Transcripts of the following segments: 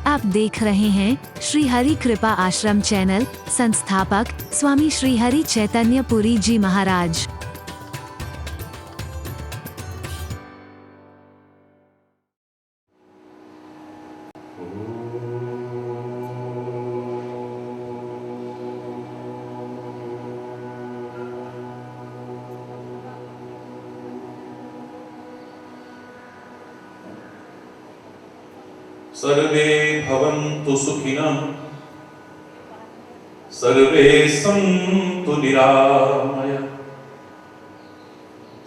आप देख रहे हैं श्री हरि कृपा आश्रम चैनल। संस्थापक स्वामी श्री हरि चैतन्य पुरी जी महाराज। सर्वे भवन्तु सुखिनः, सर्वे सन्तु निरामया,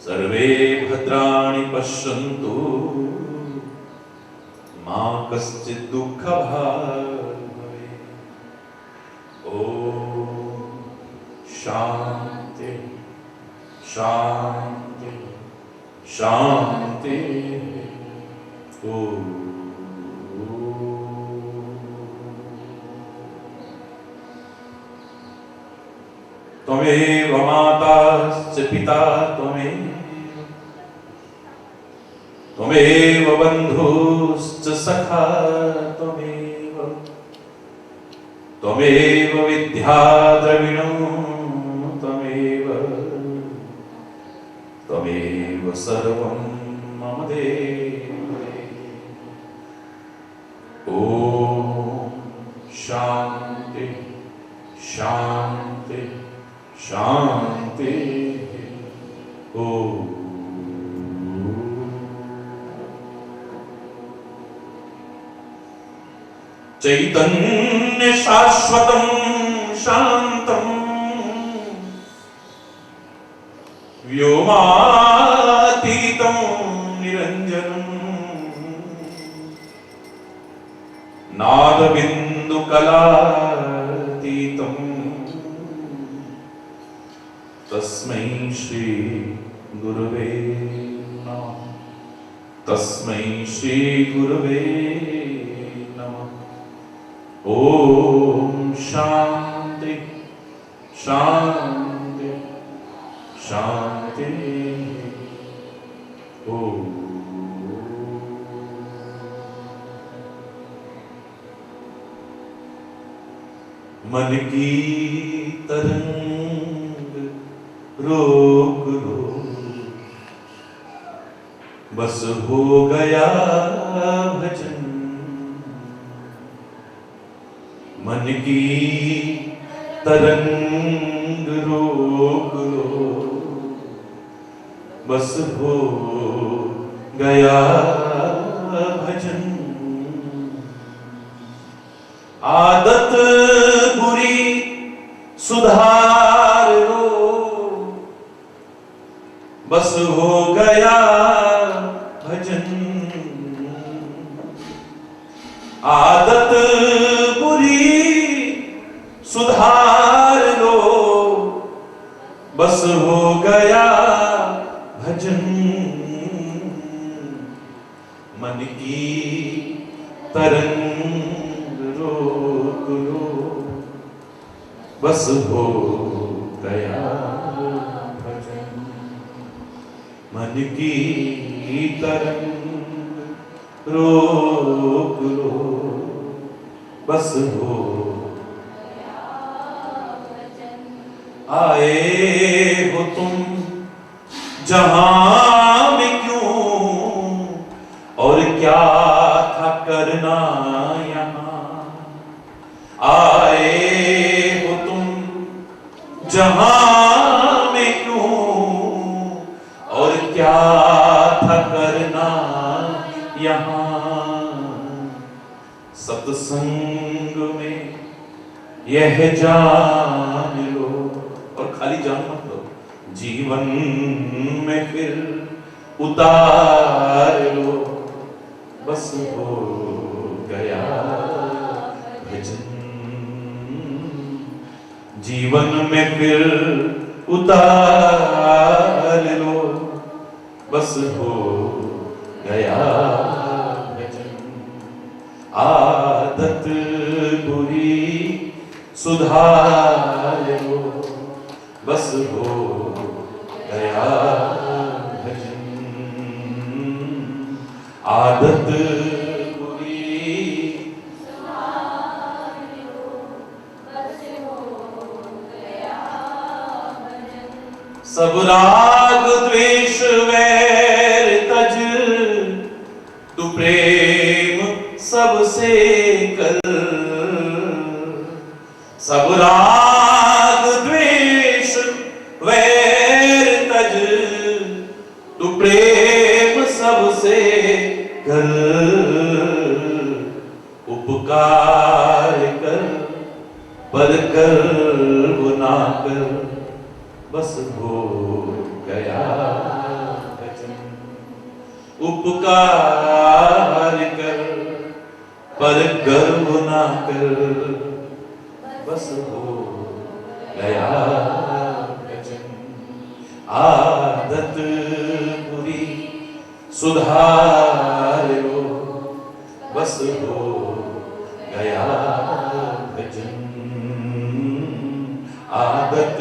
सर्वे भद्राणि पश्यन्तु, मा कश्चित् दुःखभाग् भवेत्। ॐ शान्ति शान्ति शान्ति। ॐ त्वमेव माता च पिता त्वमेव बन्धुश्च सखा त्वमेव विद्या द्रविणो त्वमेव सर्वं मम देव। ॐ शान्ति शान्ति शान्ति। ॐ चैतन्य शाश्वतं शान्तं व्योमातीतं निरञ्जनं नादबिन्दुकलातीतं तस्मै श्री गुरुवे नमः। तस्मै श्री गुरुवे नमः। ॐ शान्ति शान्ति शान्ति। ॐ मन की तरंग रोक लो, बस हो गया भजन। मन की तरंग रोक लो, बस हो गया भजन। आदत बुरी सुधार लो, बस हो गया भजन। आदत बुरी सुधार लो, बस हो गया भजन। मन की तरंग रोक लो, बस हो गया भजन। मन की तरंग रोक लो, बस हो। आए हो तुम जहां में क्यों, और क्या था करना यहाँ। आए हो तुम जहां में क्यों, और क्या था करना यहाँ। सत्संग में यह जान लो, और खाली जान मत लो, जीवन में फिर उतार लो, बस हो गया भजन। जीवन में फिर उतार लो, बस हो गया भजन। आदत बुरी सुधार लो, बस हो गया भजन। आदत बुरी सब राग द्वेष वैर तज, तू प्रेम सबसे कर। सब राग द्वेष वैर तज, तू प्रेम सबसे कर। उपकार कर पर कर गुना कर, बस हो गया भजन। उपकार कर पर गर्व ना कर, बस हो गया भजन। आदत बुरी सुधार लो, बस हो गया भजन। आदत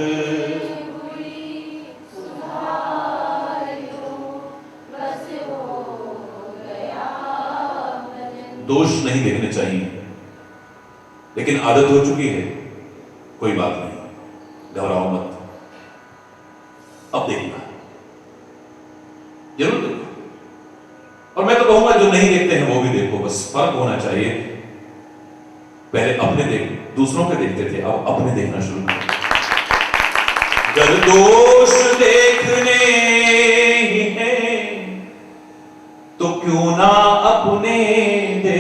दोष नहीं देखने चाहिए, लेकिन आदत हो चुकी है, कोई बात नहीं, घबराओ मत। अब देखना, जरूर देखो। और मैं तो कहूंगा जो नहीं देखते हैं वो भी देखो, बस फर्क होना चाहिए। पहले अपने दूसरों के देखते थे, अब अपने देखना शुरू करो। गर दोष देखने ही हैं तो क्यों ना अपने दे।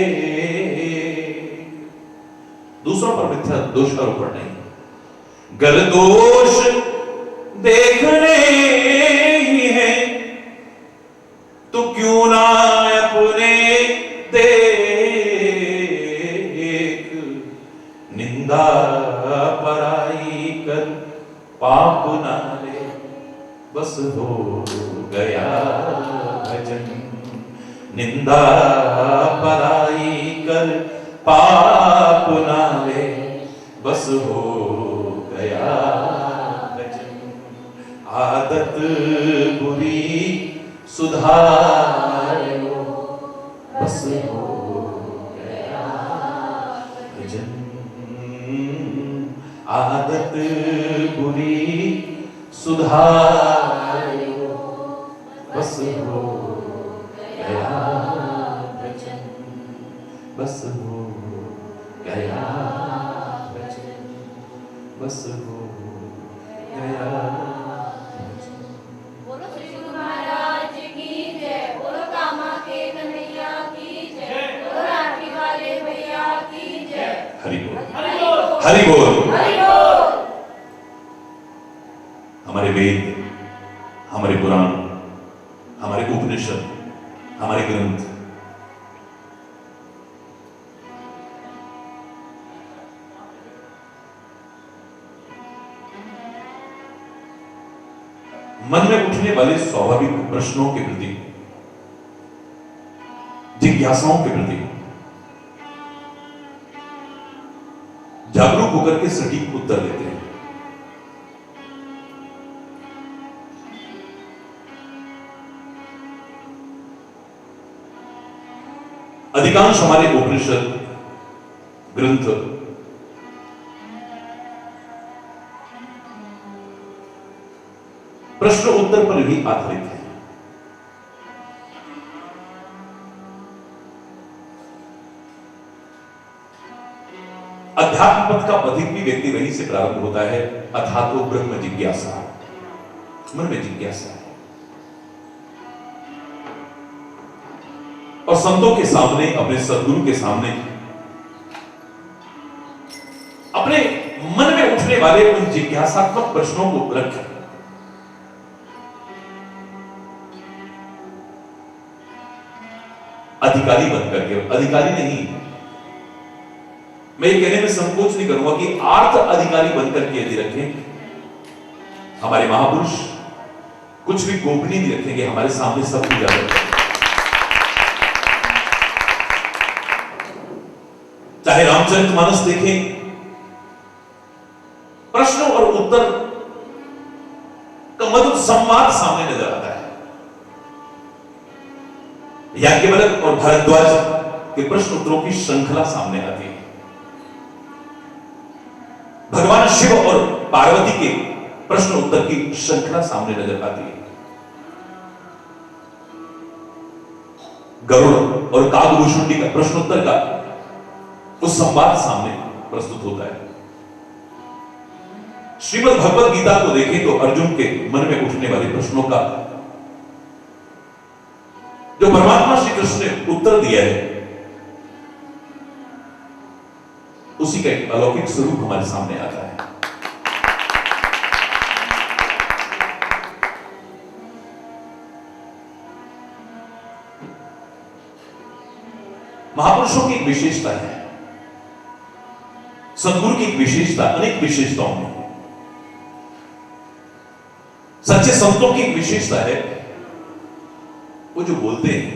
दूसरों पर मिथ्या दोष का आरोपण नहीं। गर दोष देखने ही हैं तो क्यों ना अपने देख। निंदा पराई कर पाप ना ले, बस हो गया भजन। निंदा पराई कर पाप ना ले, बस हो गया भजन। आदत बुरी सुधार लो, बस हो गया भजन। आदत बुरी सुधार लो, बस हो गया भजन। बस हो गया भजन, बस हो गया भजन। बोलो श्री गुरु महाराज की जय, बोलो कामा के कन्हैया की जय, बोलो राखी वाले भैया की जय। हरि बोल, हरि बोल, हरि बोल। हमारे वेद, हमारे पुराण, हमारे उपनिषद, हमारे ग्रंथ मन में उठने वाले स्वाभाविक प्रश्नों के प्रति, जिज्ञासाओं के प्रति जागरूक होकर के सटीक उत्तर देते हैं। अधिकांश हमारे उपनिषद ग्रंथ प्रश्न उत्तर पर भी आधारित है। अध्यात्म पथ का पथिक भी व्यक्ति वहीं से प्रारंभ होता है, अथातो ब्रह्म जिज्ञासा। मन में जिज्ञासा है और संतों के सामने, अपने सद्गुरु के सामने, अपने मन में उठने वाले उन जिज्ञासात्मक प्रश्नों को रखें। अधिकारी बनकर के, अधिकारी नहीं, मैं ये कहने में संकोच नहीं करूंगा कि आर्थ अधिकारी बनकर के यदि रखें, हमारे महापुरुष कुछ भी गोपनीय नहीं रखेंगे, हमारे सामने सब कुछ उजागर करेंगे। चाहे रामचरितमानस देखें, प्रश्न और उत्तर का मधुर संवाद सामने नजर आता है। याज्ञवल्क्य और भारद्वाज के प्रश्न उत्तरों की श्रृंखला सामने आती है। भगवान शिव और पार्वती के प्रश्न उत्तर की श्रृंखला सामने नजर आती है। गरुड़ और कागभूषुंडी का प्रश्नोत्तर का उस संवाद सामने प्रस्तुत होता है। श्रीमद् भगवद गीता को देखें तो अर्जुन के मन में उठने वाले प्रश्नों का जो परमात्मा श्री कृष्ण ने उत्तर दिया है, उसी का एक अलौकिक स्वरूप हमारे सामने आता है। महापुरुषों की एक विशेषता है, सद्गुरु की एक विशेषता अनेक विशेषताओं में, सच्चे संतों की एक विशेषता है, वो जो बोलते हैं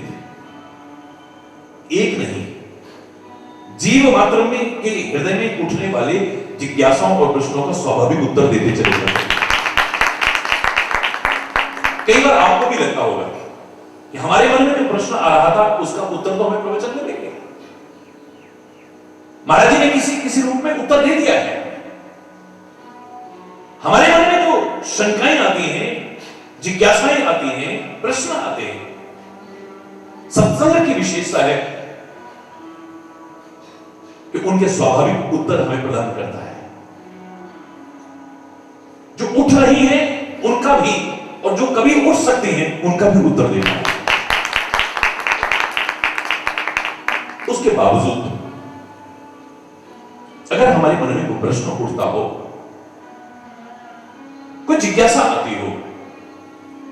एक नहीं, जीव मात्र में के हृदय में उठने वाले जिज्ञासाओं और प्रश्नों का स्वाभाविक उत्तर देते चले जाते हैं। कई बार आपको भी लगता होगा कि हमारे मन में जो प्रश्न आ रहा था उसका उत्तर तो हमें प्रवचन में देंगे, महाराज जी ने किसी रूप में उत्तर दे दिया है। हमारे मन में जो शंकाएं आती हैं, जिज्ञासाएं आती हैं, प्रश्न आते हैं, सत्संग की विशेषता है कि उनके स्वाभाविक उत्तर हमें प्रदान करता है। जो उठ रही हैं उनका भी, और जो कभी उठ सकती हैं उनका भी उत्तर देना है। उसके बावजूद अगर हमारे मन में कोई प्रश्न उठता हो, कोई जिज्ञासा आती हो,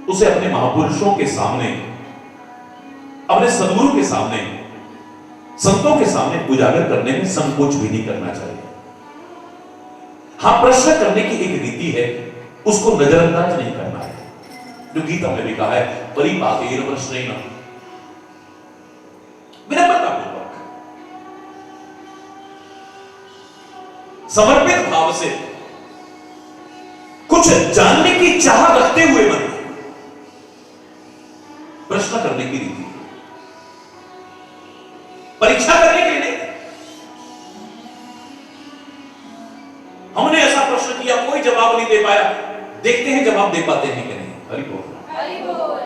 उसे अपने महापुरुषों के सामने, अपने सद्गुरु के सामने, संतों के सामने उजागर करने में संकोच भी नहीं करना चाहिए। हां, प्रश्न करने की एक रीति है, उसको नजरअंदाज नहीं करना है। जो गीता में भी कहा है, परिपातेन प्रश्नेन, विनम्रतापूर्वक समर्पित भाव से कुछ जानने की चाह रखते हुए मन में प्रश्न करने की रीति, परीक्षा करने के लिए नहीं। हमने ऐसा प्रश्न किया, कोई जवाब नहीं दे पाया, देखते हैं जवाब दे पाते हैं कि नहीं। हरि बोल, हरि बोल।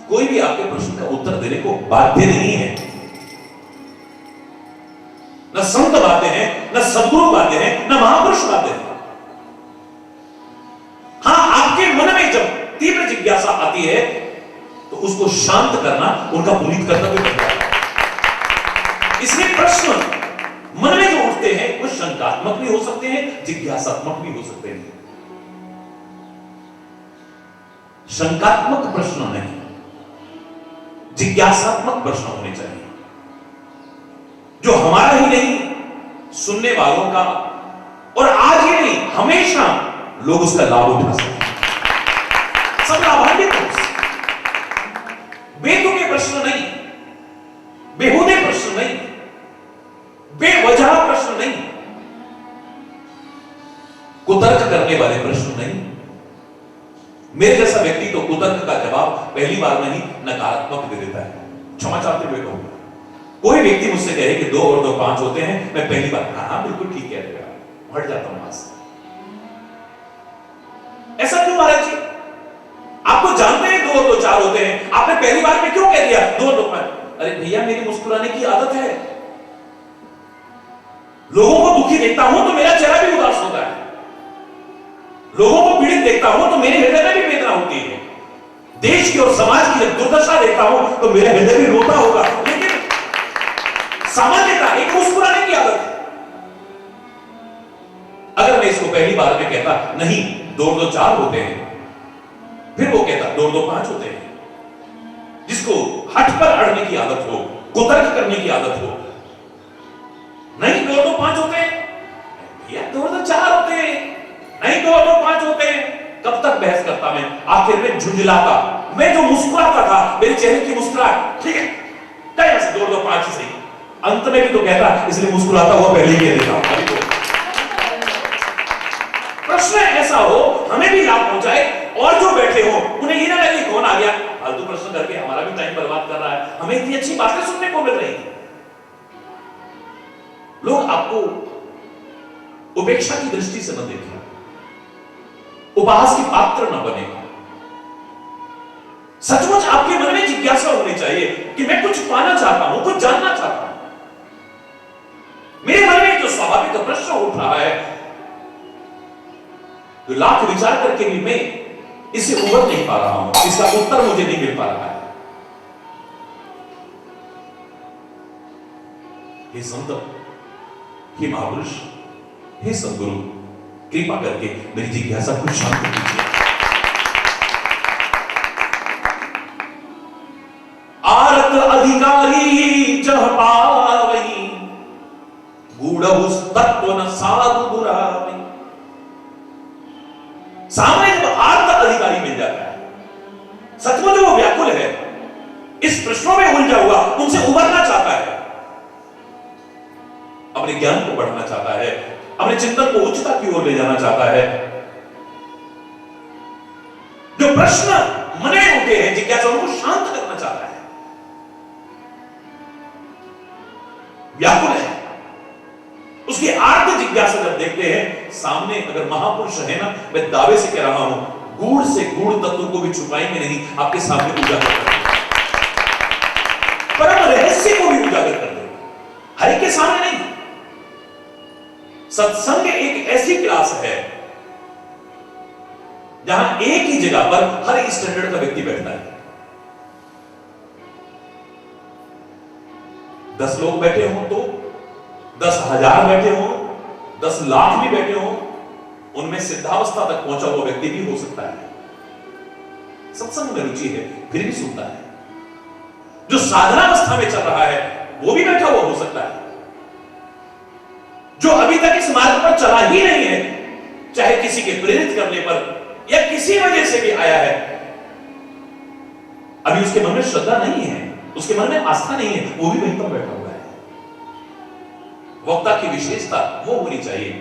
कोई भी आपके प्रश्न का उत्तर देने को बाध्य नहीं है, न संत बाध्य हैं, न सद्गुरु बाध्य हैं, न महापुरुष बाध्य हैं। हां, आपके मन में जब तीव्र जिज्ञासा आती है तो उसको शांत करना उनका पुनीत कर्तव्य बनता है। इसलिए प्रश्न मन में जो उठते हैं वो शंकात्मक भी हो सकते हैं, जिज्ञासात्मक भी हो सकते हैं। शंकात्मक प्रश्न नहीं, जिज्ञासात्मक प्रश्न होने चाहिए, जो हमारा ही नहीं, सुनने वालों का, और आज ही नहीं हमेशा लोग उसका लाभ उठा सकें, सब लाभान्वित हो। बेतुके प्रश्न नहीं, बेहुदे प्रश्न नहीं, बेवजह प्रश्न नहीं, कुतर्क करने वाले प्रश्न नहीं। मेरे जैसा व्यक्ति तो कुतर्क का जवाब पहली बार में ही नकारात्मक दे देता है। क्षमा चाहते हुए कहूंगा, कोई व्यक्ति मुझसे कहे कि 2 और 2 5 होते हैं, मैं पहली बार हाँ बिल्कुल ठीक कह रहे हो, हट जाता हूं वहां से। ऐसा क्यों महाराज जी? आपको जानते हैं 2 और 2 4 होते हैं, आपने पहली बार में क्यों कह दिया 2 और 2 5? अरे भैया, मेरी मुस्कुराने की आदत है, लोगों को दुखी देखता हूं तो मेरा चेहरा भी उदास होता है, लोगों को पीड़ित देखता हूं तो मेरे हृदय में भी वेदना होती है, देश की और समाज की जब दुर्दशा देखता हूं तो मेरा हृदय भी रोता होगा। लेकिन सामान्यता एक मुस्कुराने की आदत है। अगर मैं इसको पहली बार में कहता नहीं 2 और 2 4 होते हैं, फिर वो कहता 2 और 2 5 होते हैं, जिसको हट पर अड़ने की आदत हो, कुतर्क करने की आदत हो, नहीं 2 और 2 5 होते हैं, भैया 2 और 2 4 होते हैं, नहीं 2 और 2 5 होते हैं। कब तक बहस करता मैं? आखिर में झुंझलाता, मैं जो मुस्कुराता था, मेरे चेहरे की मुस्कुराहट, ठीक है कहीं से 2 और 2 5 ही सही, अंत में भी तो कहता, इसलिए मुस्कुराता हुआ पहले ही कह देता। प्रश्न ऐसा हो हमें भी लाभ पहुंचाए, और जो बैठे हो उन्हें ये ना लगे कौन आ गया फालतू प्रश्न करके हमारा भी टाइम बर्बाद कर रहा है, हमें इतनी अच्छी बातें सुनने को मिल रही है। लोग आपको उपेक्षा की दृष्टि से न देखें, उपहास के पात्र न बने। सचमुच आपके मन में जिज्ञासा होनी चाहिए कि मैं कुछ पाना चाहता हूं, कुछ जानना चाहता हूं। मेरे मन में जो स्वाभाविक प्रश्न उठ रहा है, जो लाख विचार करके भी मैं इसे उबर नहीं पा रहा हूं, इसका उत्तर मुझे नहीं मिल पा रहा है। हे संत, हे महापुरुष, हे सदगुरु, कृपा करके मेरी जिज्ञासा को शांत कीजिए। आरत अधिकारी जह पावई, गूढ़ तत्व न साधु दुरावई। सामने जब आर्त अधिकारी मिल जाता है, सचमुच वो व्याकुल है, इस प्रश्नों में उलझा हुआ, उनसे उबरना चाहता है, अपने ज्ञान को बढ़ाना चाहता है, अपने चिंतन को उच्चता की ओर ले जाना चाहता है। जो प्रश्न मन में उठे हैं, जिज्ञासा, उनको शांत करना चाहता है, व्याकुल है। उसकी आर्त जिज्ञासा जब देखते हैं सामने, अगर महापुरुष है ना, मैं दावे से कह रहा हूं, गूढ़ से गूढ़ तत्व को भी छुपाएंगे नहीं, आपके सामने उजागर कर देंगे, परम रहस्य को भी उजागर कर देंगे, हर एक के सामने नहीं। सत्संग एक ऐसी क्लास है जहां एक ही जगह पर हर स्टैंडर्ड का व्यक्ति बैठता है। 10 लोग बैठे हों तो 10,000 बैठे हों, 10 लाख भी बैठे हों, उनमें सिद्धावस्था तक पहुंचा हुआ व्यक्ति भी हो सकता है। सत्संग में रुचि है फिर भी सुनता है। जो साधनावस्था में चल रहा है वो भी बैठा हुआ हो सकता है। जो अभी तक इस मार्ग पर चला ही नहीं है, चाहे किसी के प्रेरित करने पर या किसी वजह से भी आया है, अभी उसके मन में श्रद्धा नहीं है, उसके मन में आस्था नहीं है, वो भी वहीं पर बैठा हुआ है। वक्ता की विशेषता वो होनी चाहिए।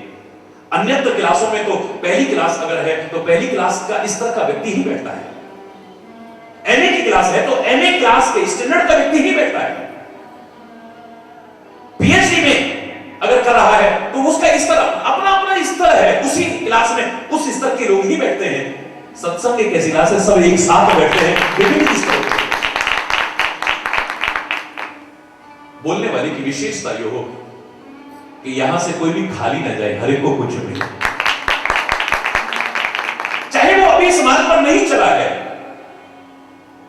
अन्यत्र क्लासों में तो पहली क्लास अगर है तो पहली क्लास का स्तर का व्यक्ति ही बैठता है। एमए की क्लास है तो एमए क्लास के स्टैंडर्ड का व्यक्ति ही बैठता है। पीएचडी में अगर कर रहा है तो उसका स्तर अपना अपना स्तर है, उसी क्लास में उस स्तर के लोग ही बैठते हैं। सत्संग एक ऐसी क्लास है, सब एक साथ बैठते हैं विभिन्न स्तर के। बोलने वाले की विशेषता यह हो कि यहां से कोई भी खाली ना जाए, हर एक को कुछ मिले, चाहे वो अभी इस मार्ग पर नहीं चला है,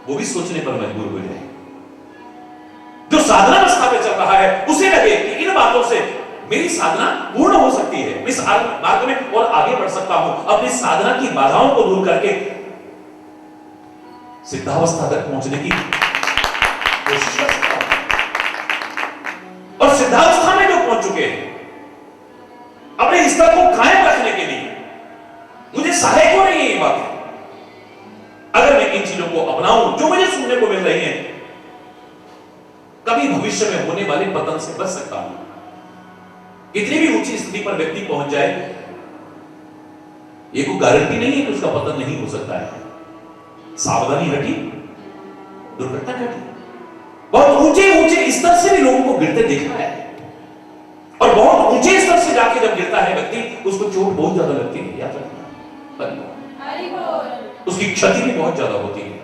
वो भी सोचने पर मजबूर हो जाए। जो साधना अवस्था में चल रहा है उसे लगे कि इन बातों से मेरी साधना पूर्ण हो सकती है, मैं इस मार्ग में और आगे बढ़ सकता हूं, अपनी साधना की बाधाओं को दूर करके सिद्धावस्था तक पहुंचने की कोशिश कर सकता हूं। और सिद्धावस्था में जो पहुंच चुके हैं, अपने स्तर को कायम रखने के लिए मुझे सहायक हो रही है ये बातें। अगर मैं इन चीजों को अपनाऊं जो मुझे सुनने को मिल रही हैं, कभी भविष्य में होने वाले पतन से बच सकता हूं। कितनी भी ऊंची स्थिति पर व्यक्ति पहुंच जाए, ये कोई गारंटी नहीं है कि उसका पतन नहीं हो सकता है। सावधानी हटी, दुर्घटना घटी। बहुत ऊंचे ऊंचे स्तर से भी लोगों को गिरते देखा है, और बहुत ऊंचे स्तर से जाके जब गिरता है व्यक्ति, उसको चोट बहुत ज्यादा लगती है, याद रखना, उसकी क्षति भी बहुत ज्यादा होती है।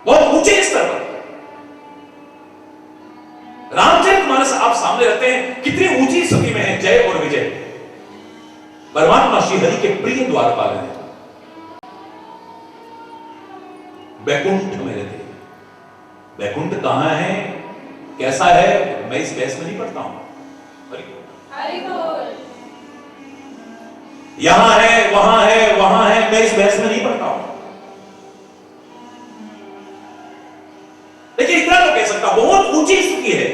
बहुत ऊंचे स्तर पर रामचरितमानस आप सामने रखते हैं, कितनी ऊंची स्थिति में है जय और विजय। परमात्मा श्री हरि के प्रिय द्वारपाल हैं, वैकुंठ में रहते हैं। वैकुंठ कहां है, कैसा है, मैं इस बहस में नहीं पढ़ता हूं। यहां है, वहां है, वहां है, मैं इस बहस में नहीं पढ़ता हूं। लेकिन इतना तो कह सकता, बहुत ऊंची स्थिति है,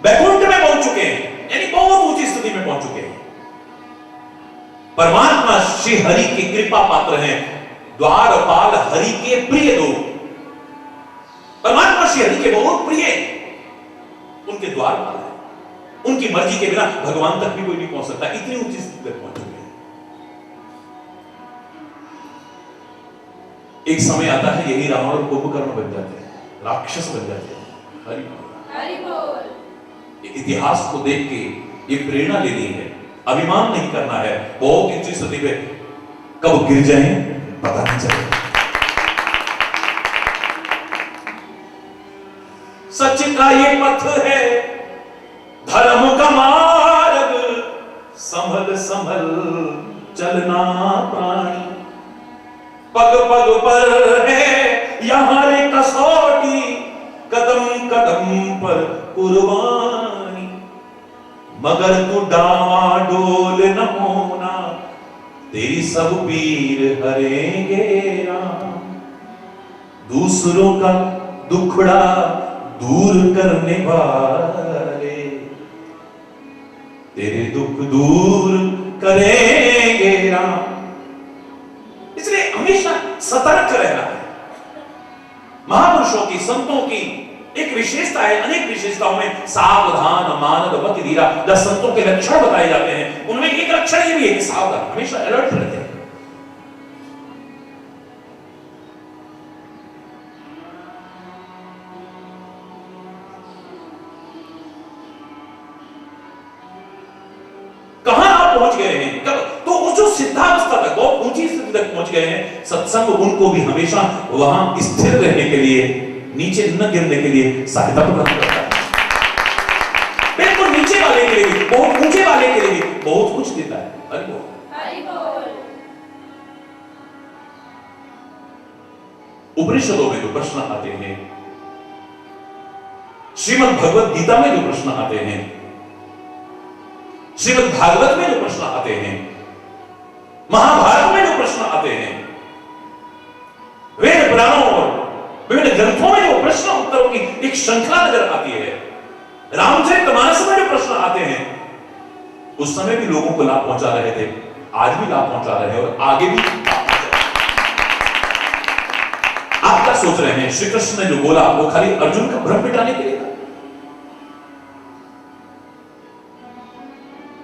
वैकुंठ में पहुंच चुके हैं, यानी बहुत ऊंची स्थिति में पहुंच चुके हैं। परमात्मा श्री हरि की कृपा पात्र हैं, द्वारपाल हरि के प्रिय लोग। परमात्मा श्री हरि के बहुत प्रिय, उनके द्वारपाल है, उनकी मर्जी के बिना भगवान तक भी कोई नहीं पहुंच सकता, इतनी ऊंची स्थिति तक पहुंच चुके हैं। एक समय आता है, यही रावण और कुंभकर्ण बन जाते हैं, राक्षस बन जाते हैं। हरि हरि बोल। ये इतिहास को देख के ये प्रेरणा लेनी है, अभिमान नहीं करना है। बहुत ऊंची सदी पे कब गिर जाए पता नहीं चलेगा। सच का ये पथ है, धर्म का मार्ग, संभल संभल चलना प्राणी। पग पग पर है यहां रे कसौटी, कदम कदम पर कुर्बानी। मगर तू डावाडोल न होना, तेरी सब पीर हरेंगे राम। दूसरों का दुखड़ा दूर करने वाले, तेरे दुख दूर करेंगे राम। इसलिए हमेशा सतर्क रहना है। महापुरुषों की, संतों की एक विशेषता है, अनेक विशेषताओं में सावधान मानद वत धीरा, 10 संतों के लक्षण बताए जाते हैं। उनमें एक लक्षण ये भी है कि सावधान, हमेशा अलर्ट रहते हैं। कहां आप पहुंच गए हैं, तो वो जो सिद्धावस्था तक, बहुत ऊंची स्थिति तक पहुंच गए हैं, सत्संग उनको भी हमेशा वहां स्थिर रहने के लिए, नीचे न गिरने के लिए सहायता प्रदान करता है। बिल्कुल नीचे वाले के लिए भी, बहुत ऊंचे वाले के लिए भी बहुत कुछ देता है। हरि बोल। हरि बोल। उपनिषदों में जो प्रश्न आते हैं, श्रीमद् भगवत गीता में जो प्रश्न आते हैं, श्रीमद् भागवत में जो प्रश्न आते हैं, महाभारत में जो प्रश्न आते हैं, वेद पुराणों और विभिन्न ग्रंथों में जो प्रश्न उत्तरों की एक श्रृंखला नजर आती है, रामचरितमानस में जो प्रश्न आते हैं, उस समय भी लोगों को लाभ पहुंचा रहे थे, आज भी लाभ पहुंचा रहे हैं और आगे भी लाभ पहुंचाएंगे। आप क्या सोच रहे हैं, श्री कृष्ण ने जो बोला वो खाली अर्जुन का भ्रम मिटाने के लिए था?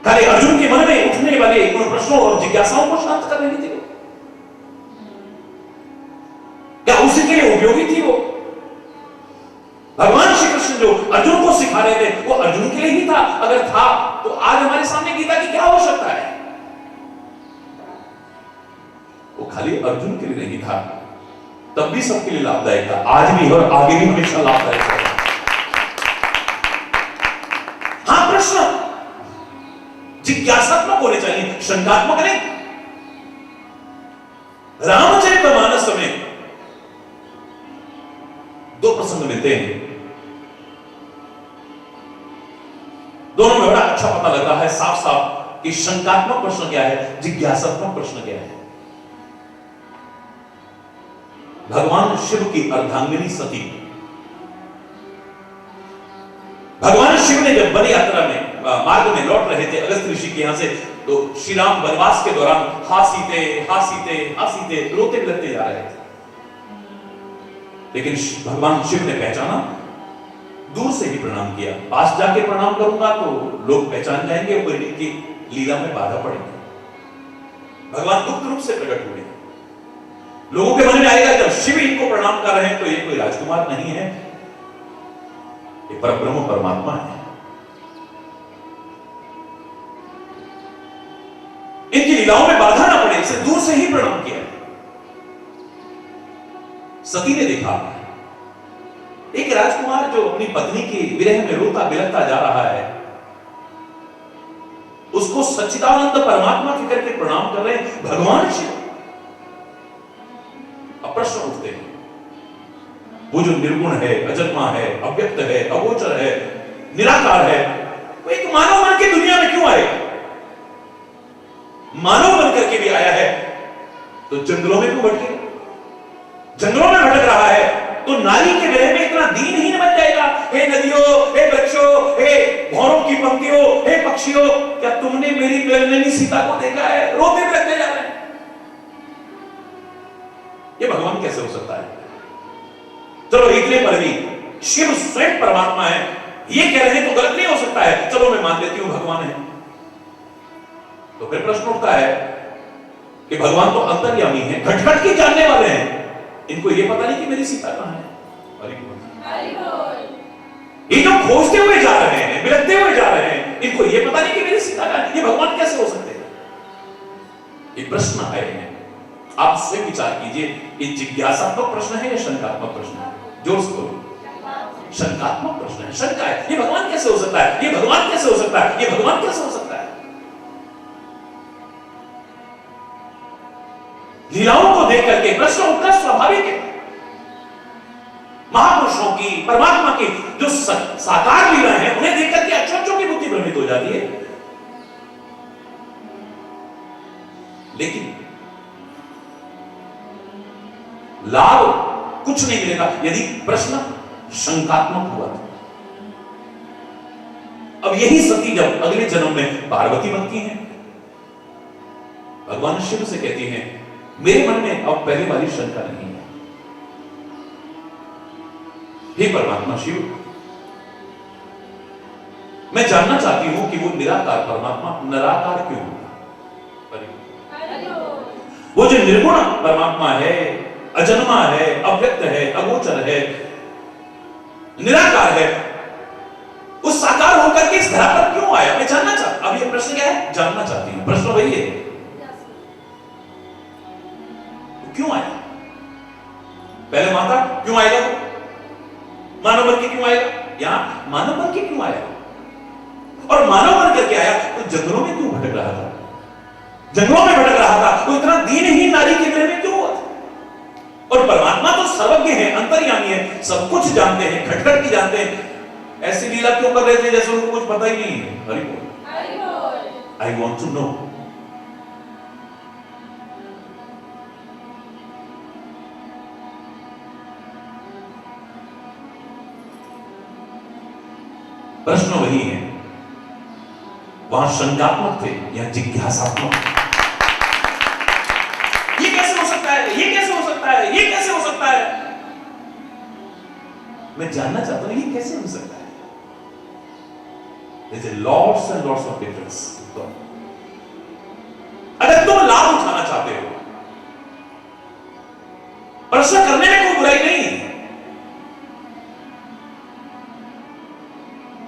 खाली अर्जुन के मन में उठने वाले उन प्रश्नों और जिज्ञासाओं को शांत करने की थी? क्या उसी के लिए उपयोगी थी वो? भगवान श्री कृष्ण जो अर्जुन को सिखा रहे थे वो अर्जुन के लिए ही था? अगर था तो आज हमारे सामने गीता की क्या आवश्यकता है? वो खाली अर्जुन के लिए नहीं था, तब भी सबके लिए लाभदायक था, आज भी और आगे भी हमेशा लाभदायक है। हाँ, प्रश्न जिज्ञासात्मक होने चाहिए, शंकात्मक नहीं। रामचरितमानस में 2 प्रसंग मिलते हैं, दोनों में बड़ा अच्छा पता लगता है साफ साफ कि शंकात्मक प्रश्न क्या है, जिज्ञासात्मक प्रश्न क्या है। भगवान शिव की अर्धांगिनी सती, भगवान शिव ने जब वन यात्रा में मार्ग में लौट रहे थे अगस्त्य ऋषि के यहां से, तो श्री राम वनवास के दौरान हासीते हासीते हासीते रोते बिलखते जा रहे थे। लेकिन भगवान शिव ने पहचाना, दूर से ही प्रणाम किया। पास जाके प्रणाम करूंगा तो लोग पहचान जाएंगे, उनकी लीला में बाधा पड़ेगी। भगवान गुप्त रूप से प्रकट हुए। लोगों के मन में आएगा जब शिव इनको प्रणाम कर रहे हैं तो ये कोई राजकुमार नहीं है, ये परब्रह्म परमात्मा है। इनकी लीलाओं में बाधा ना पड़े, इसे दूर से ही प्रणाम किया। सती ने देखा एक राजकुमार जो अपनी पत्नी की विरह में रोता बिलखता जा रहा है, उसको सच्चिदानंद परमात्मा के करके प्रणाम कर रहे हैं भगवान शिव। अब प्रश्न उठते हैं, वो जो निर्गुण है, अजन्मा है, अव्यक्त है, अगोचर है, निराकार है, वो एक मानव मन की दुनिया में क्यों आएगा? मानव बन करके भी आया है तो जंगलों में क्यों भटकेगा? जंगलों में भटक रहा है तो नारी के विरह में इतना दीनहीन बन जाएगा? हे नदियों, हे वृक्षों, हे भौरों की पंक्तियों, हे पक्षियों, क्या तुमने मेरी प्रेमनी सीता को देखा है? रोते बिलखते जा रहे हैं। ये भगवान कैसे हो सकता है? चलो इतने पर भी शिव स्वयं परमात्मा है, ये कह रहे हैं तो गलत नहीं हो सकता है। चलो मैं मान लेती हूं भगवान है। तो फिर प्रश्न उठता है कि भगवान तो अंतर्यामी है, घट-घट के जानने वाले हैं, इनको ये पता नहीं कि मेरी सीता कहां है? हरि बोल। ये जो खोजते हुए जा रहे हैं, बिलखते हुए जा रहे हैं, इनको ये पता नहीं कि मेरी सीता का ये भगवान कैसे हो सकते हैं। ये प्रश्न आए हैं, आप स्वयं विचार कीजिए, ये जिज्ञासात्मक प्रश्न है या शंकात्मक प्रश्न है? जोर से बोलो। शंकात्मक प्रश्न है, शंका है, ये भगवान कैसे हो सकता है, ये भगवान कैसे हो सकता है, ये भगवान कैसे हो सकता है। लीलाओं को देख करके प्रश्न उठना स्वाभाविक है। महापुरुषों की, परमात्मा की जो साकार लीला है, उन्हें देख करके अच्छों की बुद्धि भ्रमित हो जाती है। लेकिन लाभ कुछ नहीं मिलेगा यदि प्रश्न शंकात्मक हुआ। अब यही सती जब अगले जन्म में पार्वती बनती हैं, भगवान शिव से कहती हैं, मेरे मन में अब पहले वाली शंका नहीं है। हे परमात्मा शिव, मैं जानना चाहती हूं कि वो निराकार परमात्मा निराकार क्यों हुआ। वो जो निर्गुण परमात्मा है, अजन्मा है, अव्यक्त है, अगोचर है, निराकार है, उस साकार होकर के इस धरा पर क्यों आया, मैं जानना चाहता। अब ये प्रश्न क्या है? जानना चाहती हूं। प्रश्न वही है, क्यों आया? पहले माता क्यों आएगा, मानव बन के क्यों आएगा, यहां मानव बन के क्यों आया, और मानव बन करके आया तो जंगलों में क्यों भटक रहा था, जंगलों में भटक रहा था तो इतना दीनहीन नारी के गृह में क्यों हुआ था। और परमात्मा तो सर्वज्ञ है, अंतर्यामी है, सब कुछ जानते हैं, खटखट की जानते हैं, ऐसी लीला क्यों कर रहे थे जैसे उनको कुछ पता ही नहीं है। हरि बोल, आई वॉन्ट टू नो। प्रश्न वही है, वहां शंकात्मक थे या जिज्ञासात्मक। ये कैसे हो सकता है, ये कैसे हो सकता है, ये कैसे हो सकता है, मैं जानना चाहता हूं ये कैसे हो सकता है। There's a lots and lots of difference। अगर तुम लाभ उठाना चाहते हो, प्रश्न करने में कोई बुराई नहीं है।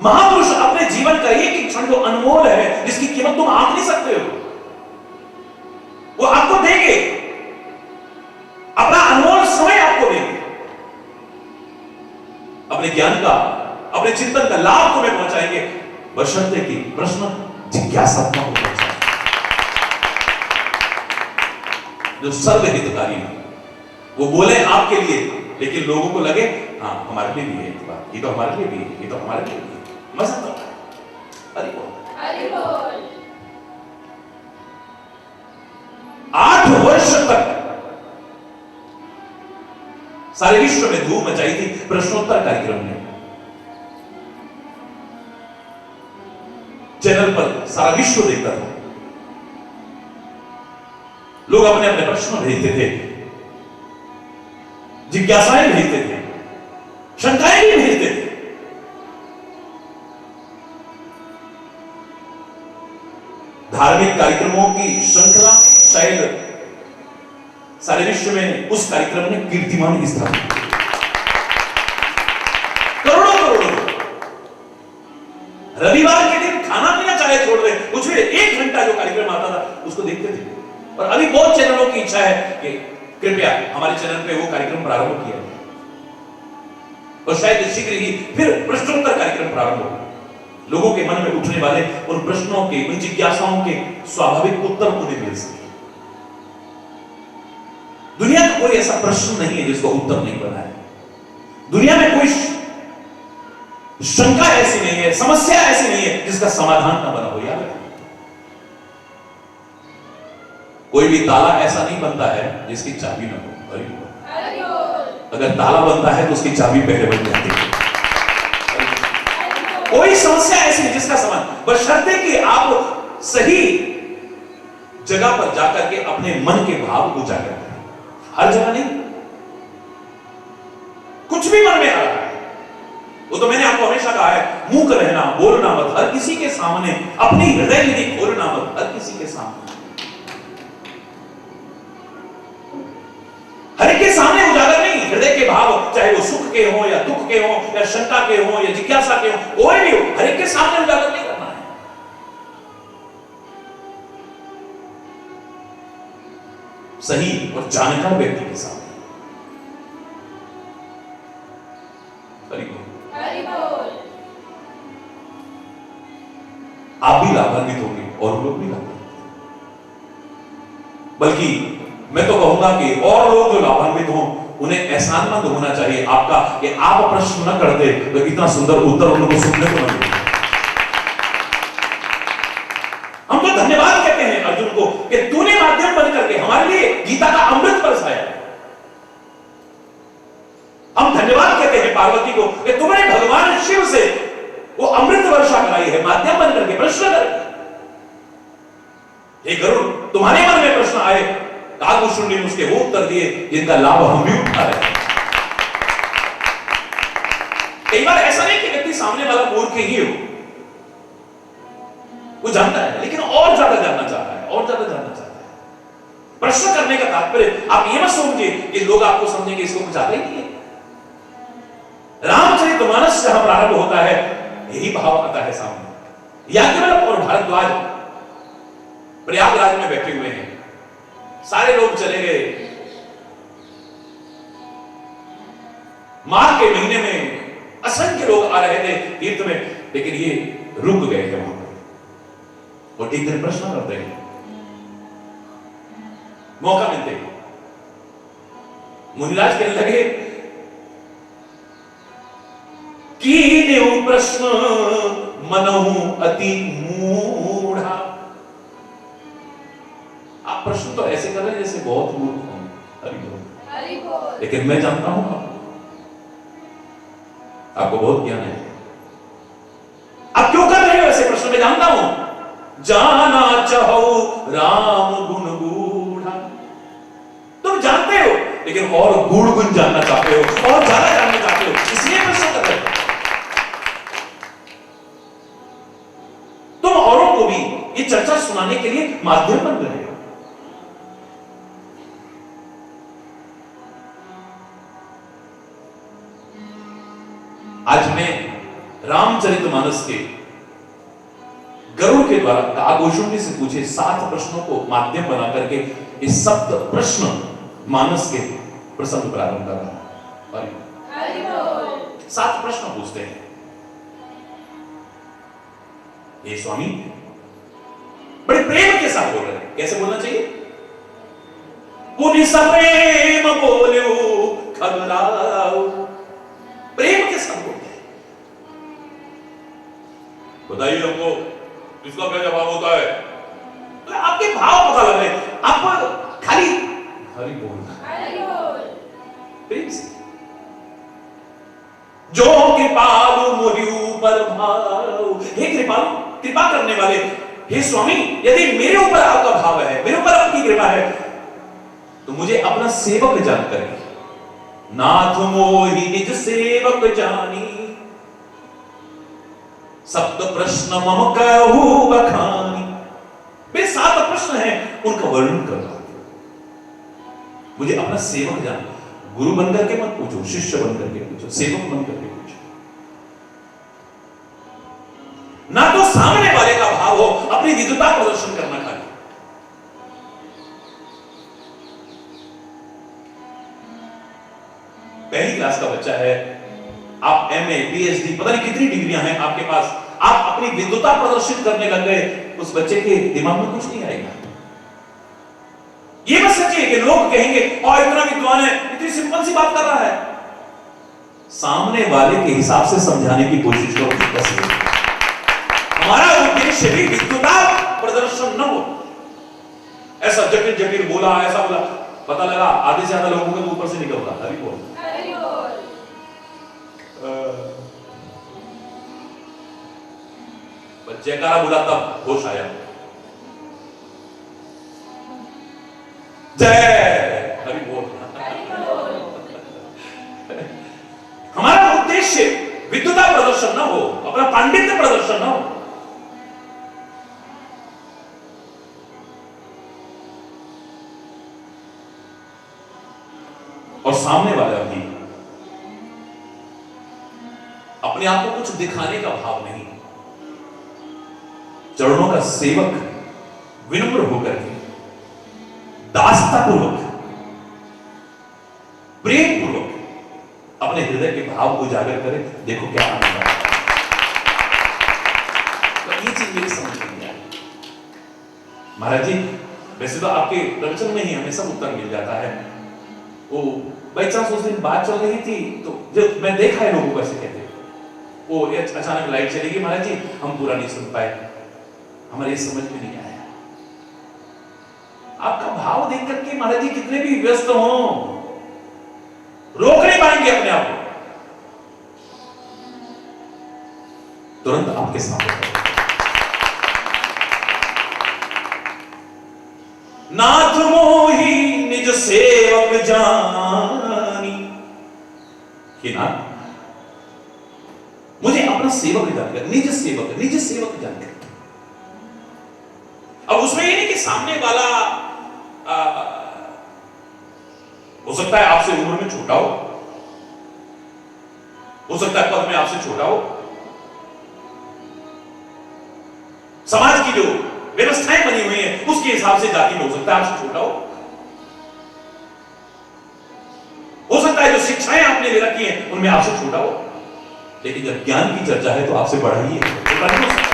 महापुरुष अपने जीवन का एक एक क्षण जो अनमोल है, जिसकी कीमत तुम आंक नहीं सकते हो, वो आपको देंगे, अपना अनमोल समय आपको देंगे, अपने ज्ञान का, अपने चिंतन का लाभ तुम्हें पहुंचाएंगे, बशर्ते कि प्रश्न जिज्ञासात्मक होना चाहिए, जो सर्वहितकारी है। वो बोले आपके लिए, लेकिन लोगों को लगे हाँ हमारे लिए भी है, ये तो हमारे लिए भी है, ये तो हमारे लिए भी है, मजा तो है। हरि बोल, हरि बोल। 8 वर्ष तक सारे विश्व में धूम मचाई थी प्रश्नोत्तर कार्यक्रम ने। चैनल पर सारा विश्व देखता था, लोग अपने अपने प्रश्न भेजते थे, जिज्ञासाएं भेजते थे, शंकाएं भी भेजते थे। धार्मिक कार्यक्रमों की श्रृंखला में शायद सारे विश्व में उस कार्यक्रम ने कीर्तिमान की स्थापना की। करोड़ों करोड़ों रविवार के दिन खाना पीना चाहे छोड़ दे, कुछ भी 1 घंटा जो कार्यक्रम आता था उसको देखते थे। और अभी बहुत चैनलों की इच्छा है कि कृपया हमारे चैनल पे वो कार्यक्रम प्रारंभ किया जाए, और शायद शीघ्र ही फिर प्रश्नोत्तर कार्यक्रम प्रारंभ होगा। लोगों के मन में उठने वाले उन प्रश्नों के, उन जिज्ञासाओं के स्वाभाविक उत्तर उन्हें मिल सके। दुनिया का कोई ऐसा प्रश्न नहीं है जिसका उत्तर नहीं बना है। दुनिया में कोई शंका ऐसी नहीं है, समस्या ऐसी नहीं है जिसका समाधान ना बना हो। याद रखो, कोई भी ताला ऐसा नहीं बनता है जिसकी चाबी ना हो। अगर ताला बनता है तो उसकी चाबी पहले बन जाती है। कोई समस्या ऐसी नहीं जिसका समाधान, बशर्ते कि आप सही जगह पर जाकर के अपने मन के भाव को उजागर करें। हर जगह नहीं, कुछ भी मन में आ रहा है वो तो मैंने आपको हमेशा कहा है, मूक रहना, बोलना मत हर किसी के सामने, अपनी हृदय निधि खोलना मत हर किसी के सामने। हर एक के सामने उजागर नहीं, हृदय के भाव चाहे चाहे वो सुख के हो या दुख के हो या शंका के हो या जिज्ञासा के हो, कोई भी हो, हर एक के सामने उजागर नहीं करना है। सही और जानकार व्यक्ति के सामने। हरि बोल। आप भी लाभान्वित होंगे और लोग भी लाभान्वित, बल्कि मैं तो कहूंगा कि और लोग जो लाभान्वित हों उन्हें एहसानमंद होना चाहिए आपका कि आप प्रश्न न करते तो इतना सुंदर उत्तर उन लोगों को सुनने को न मिलता। हम तो धन्यवाद कहते हैं अर्जुन को कि तूने माध्यम बन करके हमारे लिए गीता का अमृत बरसाया। हम धन्यवाद कहते हैं पार्वती को कि तुमने भगवान शिव से वो अमृत वर्षा कराई है, माध्यम बन करके, प्रश्न करके। हे गरुड़, तुम्हारे मन में प्रश्न आए, कागभूषण ने उसके वो उत्तर दिए जिनका लाभ हम भी उठा रहे हैं। कई बार ऐसा नहीं कि व्यक्ति सामने वाला मूर्ख ही हो, वो जानता है लेकिन और ज्यादा जानना चाहता है, और ज्यादा जानना चाहता है। प्रश्न करने का तात्पर्य आप ये मत समझिए कि लोग आपको समझेंगे इसको कुछ आता ही नहीं है। रामचरितमानस जहां प्रारंभ होता है यही भाव आता है सामने। याज्ञवल्क्य और भारद्वाज प्रयागराज में बैठे हुए हैं, सारे लोग चले गए, माघ के महीने में असंख्य लोग आ रहे थे तीर्थ में, लेकिन ये रुक गए थे वहां पर और एक दिन प्रश्न करते हैं, मौका मिलते हैं। मुनिराज कहने लगे कि प्रश्न मनहु अति मूढ़ा। आप प्रश्न तो ऐसे कर रहे हैं जैसे बहुत मूर्ख हों, हरि बोल। लेकिन मैं जानता हूं आपको बहुत ज्ञान है। आप क्यों कर रहे हो ऐसे प्रश्न? मैं जानता हूं। जाना चाहो राम गुण गूढ़ा, तुम जानते हो लेकिन और गूढ़ गुण जानना चाहते हो, और ज्यादा जानना चाहते हो, इसलिए प्रश्न कर रहे हो। तुम औरों को भी ये चर्चा सुनाने के लिए माध्यम बन रहे हो। आज मैं रामचरितमानस के गरुड़ के द्वारा कागभूषण से पूछे 7 प्रश्नों को माध्यम बना करके इस 7 प्रश्न मानस के प्रसंग प्रारंभ कर रहा हूं। 7 प्रश्न पूछते हैं। ये स्वामी बड़े प्रेम के साथ बोल रहे हैं। कैसे बोलना चाहिए? पुनि सप्रेम बोलो खगराओ, प्रेम के साथ बोलते हैं। बताइए हमको इसका क्या जवाब होता है? तो आपके भाव पता लग रहे हैं, आप खाली हरि बोल प्रेम से। जो कृपालु मोहि ऊपर भाव, हे कृपालु, कृपा करने वाले, हे स्वामी, यदि मेरे ऊपर आपका भाव है, मेरे ऊपर आपकी कृपा है, तो मुझे अपना सेवक जानकर नाथ मोहि निज सेवक जानी, सप्त प्रश्न मम कहु बखानी। वे 7 प्रश्न हैं, उनका वर्णन कर रहा हूं। मुझे अपना सेवक जानना। गुरु बनकर के मत पूछो, शिष्य बनकर के पूछो, सेवक बनकर के पूछो। ना तो सामने वाले का भाव हो, अपनी विद्वता प्रदर्शन करना खाली। पहली क्लास का बच्चा है, आप एमए, पीएचडी, पता नहीं कितनी डिग्रियां हैं आपके पास, आप अपनी विद्वता प्रदर्शित करने लग गए, उस बच्चे के दिमाग में कुछ नहीं आएगा। ये मत सोचिए कि लोग कहेंगे और इतना विद्वान है, इतनी सिंपल सी बात कर रहा है। सामने वाले के हिसाब से समझाने की कोशिश करो। कैसे? हमारा उद्देश्य भी विद्वता प्रदर्शन न हो। ऐसा जटिल जटिल बोला, ऐसा बोला, पता लगा आधे से ज्यादा लोगों के ऊपर से निकल रहा। हरि बोल। जयकारा बोला तब होश आया। जय हरि बोल। हमारा उद्देश्य विद्वता प्रदर्शन न हो, अपना पांडित्य प्रदर्शन न हो। और सामने वाला भी अपने आप को कुछ दिखाने का भाव नहीं, चरणों का सेवक विनम्र होकर के दासतापूर्वक प्रेम पूर्वक अपने हृदय के भाव को उजागर करे। देखो क्या आनंद आता है। तो ये चीज मेरी समझ में नहीं आई। महाराज जी वैसे तो आपके प्रवचन में ही हमें सब उत्तर मिल जाता है। वो बाई चांस उस दिन बात चल रही थी तो जब मैं देखा है लोगों को ऐसे कहते, वो अचानक लाइट चली गई, महाराज जी हम पूरा नहीं सुन पाए, हमारे ये समझ में नहीं आया। आपका भाव देख करके महाराज जी कितने भी व्यस्त हो रोक नहीं पाएंगे अपने आप को, तुरंत आपके सामने। नाथ मोही निज सेवक जानी, कि नाथ मुझे अपना सेवक जानकर, निज सेवक जानकर। अब उसमें ये नहीं कि सामने वाला हो सकता है आपसे उम्र में छोटा हो सकता है पद में आपसे छोटा हो, समाज की जो व्यवस्थाएं बनी हुई हैं उसके हिसाब से जाति में हो सकता है आपसे छोटा हो सकता है जो शिक्षाएं आपने ले रखी हैं उनमें आपसे छोटा हो, लेकिन जब ज्ञान की चर्चा है तो आपसे बड़ा ही है, छोटा नहीं हो सकता।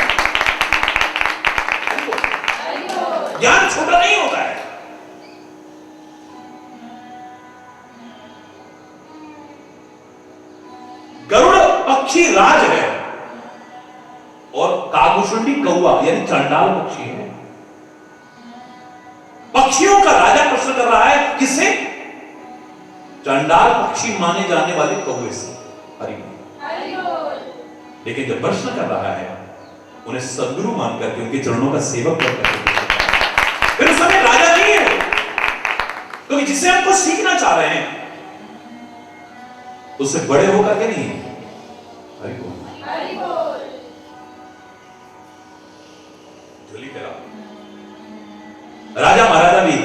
ज्ञान छोटा नहीं होता है। गरुड़ पक्षी राज है और कागुशुंडी कौवा यानी चंडाल पक्षी है। पक्षियों का राजा प्रश्न कर रहा है किससे? चंडाल पक्षी माने जाने वाले कौवे से। लेकिन जब प्रश्न कर रहा है उन्हें सद्गुरु मान करके उनके चरणों का सेवक करके, फिर उस समय राजा नहीं है, क्योंकजिससे हम कुछ सीखना चाह रहे हैं उससे बड़े होकर के नहीं। हरि बोल, हरि बोल। झोली फैला। राजा महाराजा भी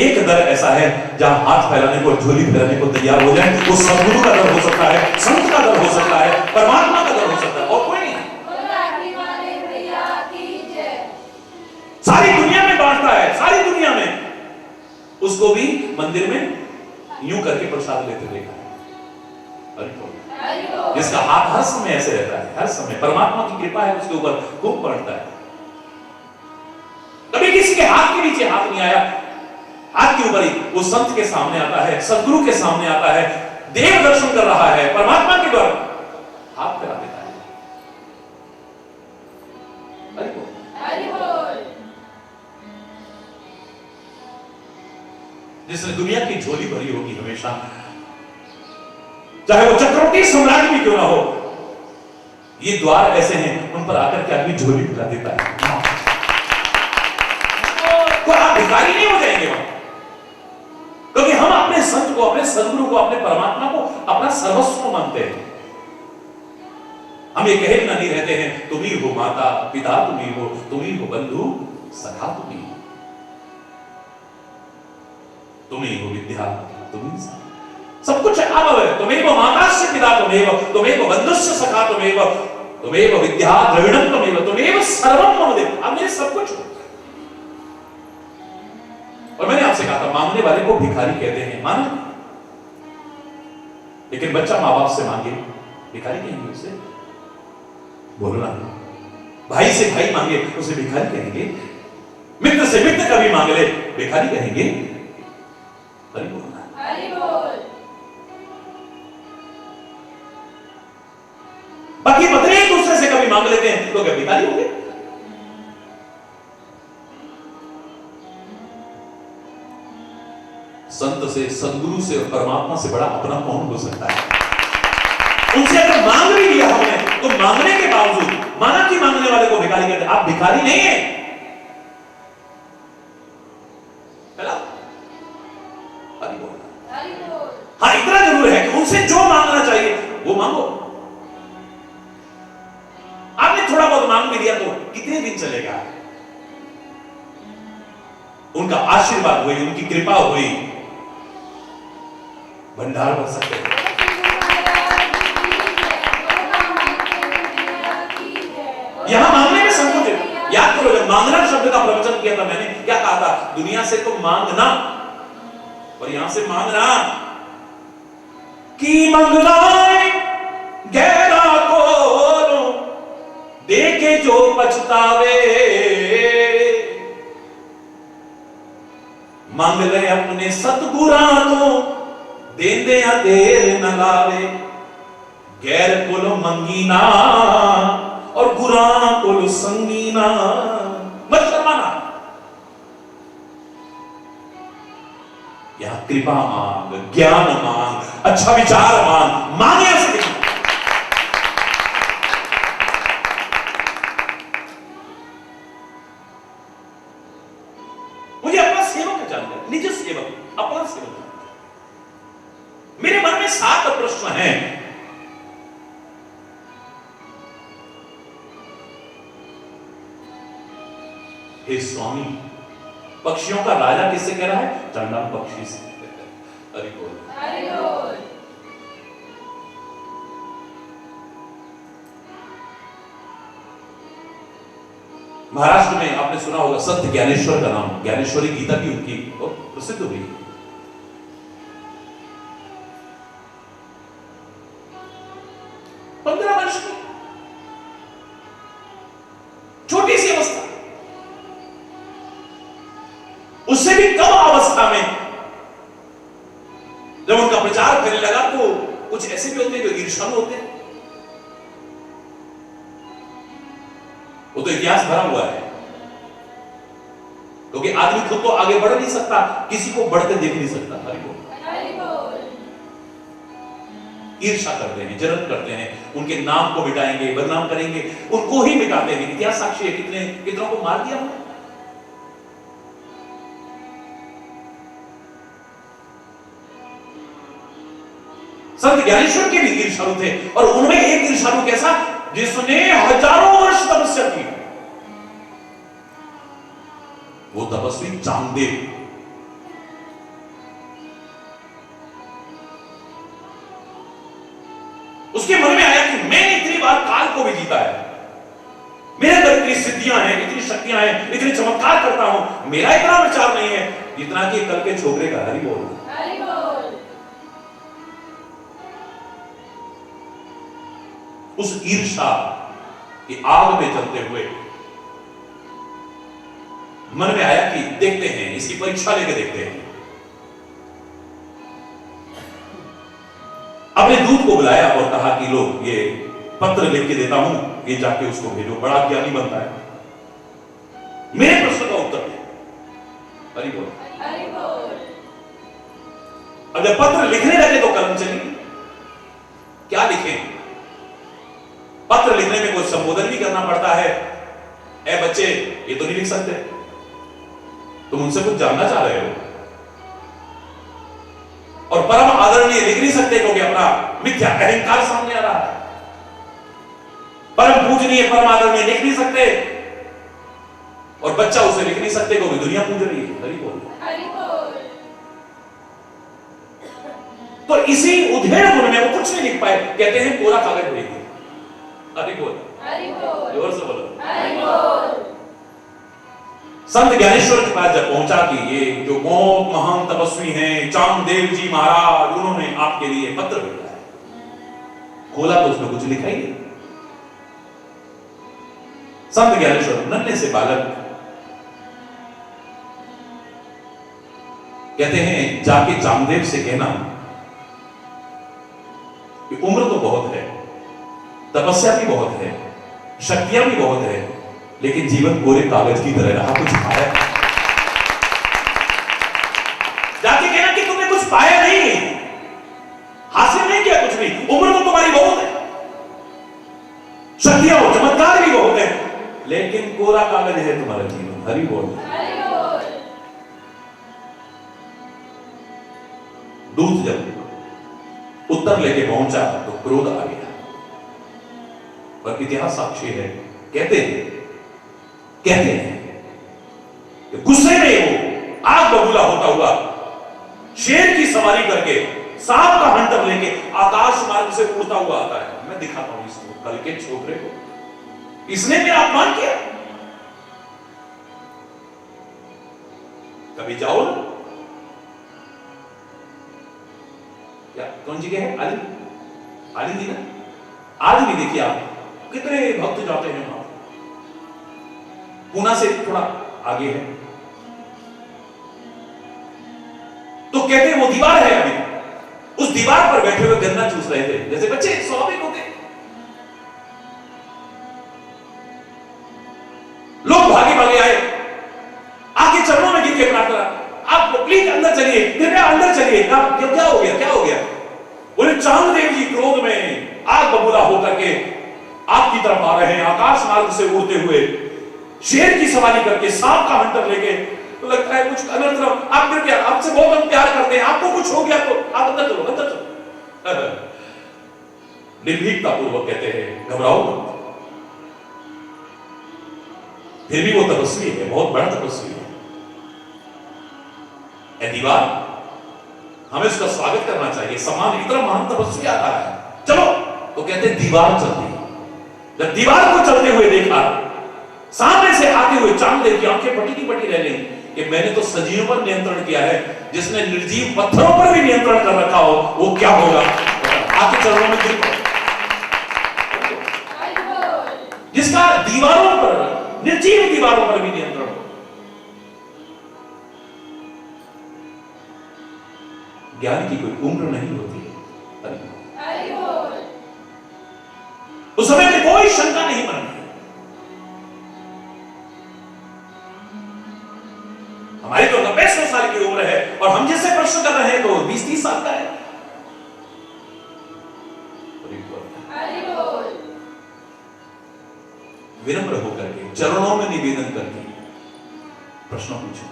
एक दर ऐसा है जहां हाथ फैलाने को, झोली फैलाने को तैयार हो जाए। वो सद्गुरु का दर हो सकता है, संत का दर हो सकता है, परमात्मा का दर हो सकता है, और कोई नहीं। सारी दुनिया में बांटता है, सारी दुनिया में। उसको भी मंदिर में यूं करके प्रसाद लेते देखा है। जिसका हाथ हर समय ऐसे रहता है, हर समय परमात्मा की कृपा है उसके ऊपर, खूब बढ़ता है। कभी किसी के हाथ के नीचे हाथ नहीं आया, हाथ के ऊपर ही वो संत के सामने आता है, सदगुरु के सामने आता है, देव दर्शन कर रहा है, परमात्मा के द्वारा हाथ फैला देता है। हरि बोल, हरि बोल। जिसने दुनिया की झोली भरी होगी हमेशा, चाहे वो चक्रवर्ती सम्राट भी क्यों ना हो, ये द्वार ऐसे हैं उन पर आकर के आदमी झोली फैला देता है। तो आप भिखारी नहीं हो जाएंगे वहां, क्योंकि हम अपने संत को, अपने सदगुरु को, अपने परमात्मा को अपना सर्वस्व मानते हैं। हम ये कहे बिना नहीं रहते हैं तुम ही हो माता पिता, तुम ही हो बंधु सखा, तुम ही हो विद्या, तुम ही सब कुछ आप है। तुम्हें वो माता से पिता, तुम्हें वो बंधु से सखा, तुम्हें वो विद्या द्रविणम, तुम्हें वो सर्वम मम देव। आप मेरे सब कुछ हो। और मैंने आपसे कहा था मांगने वाले को भिखारी कहते हैं, मानो, लेकिन बच्चा मां बाप से मांगे भिखारी कहेंगे उसे? बोलना। भाई से भाई मांगे उसे भिखारी कहेंगे? मित्र से मित्र कभी मांग ले भिखारी कहेंगे? हरि बोलना, हरि बोल। बाकी पत्नी एक दूसरे से कभी मांग लेते हैं तो क्या भिखारी होंगे? संत से, सदगुरु से और परमात्मा से बड़ा अपना कौन हो सकता है? उनसे अगर मांग भी लिया हमने तो मांगने के बावजूद माना कि मांगने वाले को भिखारी कहते हैं। आप भिखारी नहीं है। हाँ, इतना जरूर है कि उनसे जो मांगना चाहिए वो मांगो। आपने थोड़ा बहुत मांग भी दिया तो कितने दिन चलेगा? उनका आशीर्वाद हुई, उनकी कृपा हुई, भंडार भर सकते हैं। करो, जब मांगना शब्द का प्रवचन किया था मैंने क्या कहा था? दुनिया से तो मांगना और यहां से मांगना की मंगलाए गहरा को देके जो पछतावे, मांग ले अपने सतगुरा तो देंदे या देर न लावे, गैर कोलो मंगीना और गुरा कोलो संगीना। मत शर्माना, यहां कृपा मांग, ज्ञान मांग, अच्छा विचार मांग, मांगे ऐसे नहीं। मुझे अपना सेवक जानना है, निज सेवक, अपना सेवक। मेरे मन में 7 प्रश्न हैं। हे स्वामी, पक्षियों का राजा किससे कह रहा है? चंडाल पक्षी से। हरि बोल, हरि बोल। महाराष्ट्र में आपने सुना होगा संत ज्ञानेश्वर का नाम, ज्ञानेश्वरी गीता भी उनकी बहुत प्रसिद्ध हुई। 15 वर्ष की छोटी सी अवस्था, उससे भी कम अवस्था में जब उनका प्रचार करने लगा तो कुछ ऐसे भी होते हैं जो ईर्ष्यालु होते हैं। वो तो इतिहास भरा हुआ है, क्योंकि आदमी खुद तो आगे बढ़ नहीं सकता, किसी को बढ़ते देख नहीं सकता। हरि बोल, हरि बोल। ईर्ष्या करते हैं, जलन करते हैं, उनके नाम को मिटाएंगे, बदनाम करेंगे, उनको ही मिटाते हैं। इतिहास साक्षी है, कितनों को मार दिया उन्होंने। संत ज्ञानेश्वर के भी ईर्ष्यालु थे, और उनमें एक ईर्ष्यालु कैसा, जिसने हजारों वर्ष तपस्या की। वो तपस्वी चांगदेव। उसके मन में आया कि मैंने इतनी बार काल को भी जीता है, मेरे अंदर इतनी सिद्धियां हैं, इतनी शक्तियां हैं, इतने चमत्कार करता हूं, मेरा इतना विचार नहीं है जितना कि कल के छोकरे का। हरि बोल, हरि बोल। उस ईर्ष्या की आग में जलते हुए मन में आया कि देखते हैं, इसकी परीक्षा लेके देखते हैं। अपने दूत को बुलाया और कहा कि लो, ये पत्र लिख के देता हूं, ये जाके उसको भेजो, बड़ा ज्ञानी बनता है, मेरे प्रश्न का उत्तर दे। हरि बोल, हरि बोल। अब जब पत्र लिखने लगे तो कलम चली। क्या लिखें? पत्र लिखने में कोई संबोधन भी करना पड़ता है। ए बच्चे, ये तो नहीं लिख सकते, तुम उनसे कुछ जानना चाह रहे हो, और परम आदरणीय लिख नहीं सकते क्योंकि अपना मिथ्या अहंकार सामने आ रहा है। परम पूजनीय, परम आदरणीय लिख नहीं सकते, और बच्चा उसे लिख नहीं सकते क्योंकि दुनिया पूज रही है। हरि बोल, हरि बोल। तो इसी उधेड़ गुण में वो कुछ नहीं लिख पाए। कहते हैं कोरा कागज भेज दिया। हरि बोल, हरि बोल। जोर से बोलो, हरि बोल। संत ज्ञानेश्वर के पास जब पहुंचा कि ये जो बहुत महान तपस्वी हैं चांगदेव जी महाराज, उन्होंने आपके लिए पत्र भेजा है। खोला तो उसमें कुछ लिखा ही नहीं। संत ज्ञानेश्वर नन्हे से बालक कहते हैं, जाके चांगदेव से कहना कि उम्र तो बहुत है, तपस्या भी बहुत है, शक्तियां भी बहुत है, लेकिन जीवन कोरे कागज की तरह रहा, कुछ पाया। जाके कहना कि तुमने कुछ पाया नहीं, हासिल नहीं किया कुछ भी, उम्र तो तुम्हारी बहुत है, शक्तियां और चमत्कार भी बहुत है, लेकिन कोरा कागज है तुम्हारा जीवन। हरि बोल, हरि बोल। दूत जब उत्तर लेके पहुंचा तो क्रोध आ गया, और इतिहास साक्षी है। कहते हैं कि गुस्से में वो आग बबूला होता हुआ शेर की सवारी करके, सांप का हंटर लेके आकाश मार्ग से उड़ता हुआ आता है। मैं दिखाता हूं इसको, कल के छोकरे को, इसने मेरा अपमान किया, कभी जाओ ना। क्या कौन जगह है? आलिंदी ना। आज भी देखिए आप कितने भक्त जाते हैं वहां। पूना से थोड़ा आगे है तो कहते हैं वो दीवार है, अभी उस दीवार पर बैठे हुए गन्ना चूस रहे थे, जैसे बच्चे स्वाभाविक होते। लोग भागे भागे आए, आके चरणों में गिर के प्रार्थना, आप प्लीज अंदर चलिए, कृपया अंदर चलिए। क्या हो गया, क्या हो गया? बोले चांददेव जी क्रोध में आग बबूला होकर के आपकी तरफ आ रहे हैं, आकाश मार्ग से उड़ते हुए, शेर की सवारी करके, सांप का हंटर लेके। तो लगता है कुछ अनर्थ रहो, आप कृपया, आपसे बहुत हम प्यार करते हैं, आपको कुछ हो गया तो आप अंदर चलो, अंदर चलो। निर्भीकता पूर्वक कहते हैं घबराओ मत। फिर भी वो तपस्वी है, बहुत बड़ा तपस्वी है। दीवार, हमें उसका स्वागत करना चाहिए, सम्मान। इतना महान तपस्वी आता है, चलो। तो कहते हैं दीवार चलती। जब दीवार को चलते हुए देखा, सामने से आते हुए चांददेव की आंखें पटी की पटी रह गई कि मैंने तो सजीवों पर नियंत्रण किया है, जिसने निर्जीव पत्थरों पर भी नियंत्रण कर रखा हो वो क्या होगा? आके चरणों में गिर पड़ो। जिसका दीवारों पर, निर्जीव दीवारों पर भी नियंत्रण हो। ज्ञान की कोई उम्र नहीं होती है। उस समय में कोई शंका नहीं बनती। हमारी तो 90-100 साल की उम्र है और हम जैसे प्रश्न कर रहे हैं तो 20-30 साल का है। विनम्र होकर के, चरणों में निवेदन करके प्रश्न पूछो।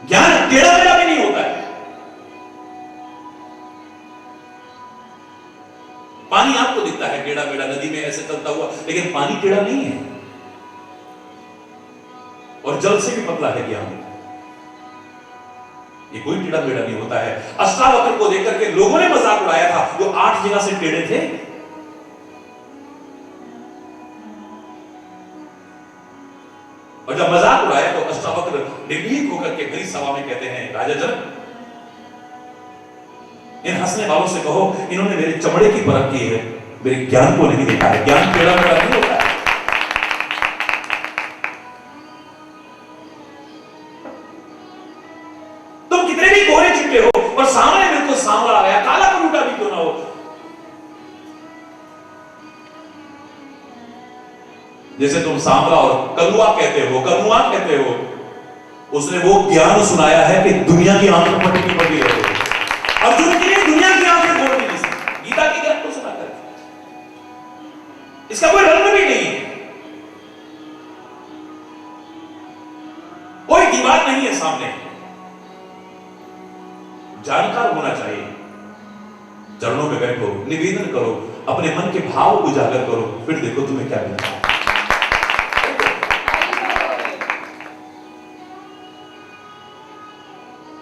ज्ञान टेढ़ा मेढ़ा भी नहीं होता है। पानी आपको दिखता है टेढ़ा मेढ़ा, नदी में ऐसे चलता हुआ, लेकिन पानी टेढ़ा नहीं है। और जल से भी पतला है ज्ञान, ये कोई टेढ़ा मेढ़ा नहीं होता है। अष्टावक्र को देखकर के लोगों ने मजाक उड़ाया था, जो 8 जगह से टेढ़े थे। और जब मजाक उड़ाया तो अष्टावक्र निर्भीक होकर के भरी सभा में कहते हैं, राजा जनक, इन हंसने वालों से कहो, इन्होंने मेरे चमड़े की परख की है, मेरे ज्ञान को नहीं देखा है। ज्ञान टेढ़ा मेढ़ा नहीं होता है। तुम कितने भी गोरे चिट्टे हो और सामने बिल्कुल सांवला आ गया, काला कलूटा भी क्यों ना हो, जैसे तुम सांवला और कलुआ कहते हो, उसने वो ज्ञान सुनाया है कि दुनिया की आंखें पटी की पटी रहे। अर्जुन की दुनिया की आंखें खोल दी, गीता की ज्ञान को सुनाकर, इसका कोई रंग भी नहीं है, कोई दीवार नहीं है सामने। जानकार होना चाहिए। चरणों में बैठो, निवेदन करो, अपने मन के भाव उजागर करो, फिर देखो तुम्हें क्या मिलता है।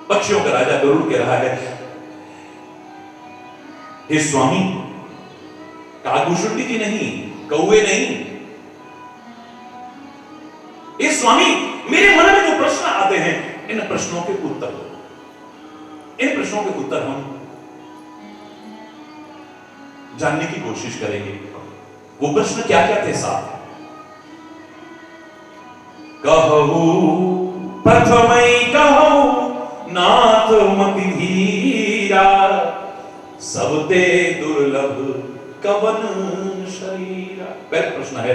पक्षियों का राजा गरुड़ कह रहा है, हे स्वामी, कागभूषुंडी जी नहीं, कौवे नहीं, हे स्वामी, मेरे मन में जो प्रश्न आते हैं, इन प्रश्नों के उत्तर दो। इन प्रश्नों के उत्तर हम जानने की कोशिश करेंगे। वो प्रश्न क्या क्या थे साथ? कहू प्रथमई कहू नाथ मति धीरा, सबते दुर्लभ कवन शरीरा। पहला प्रश्न है,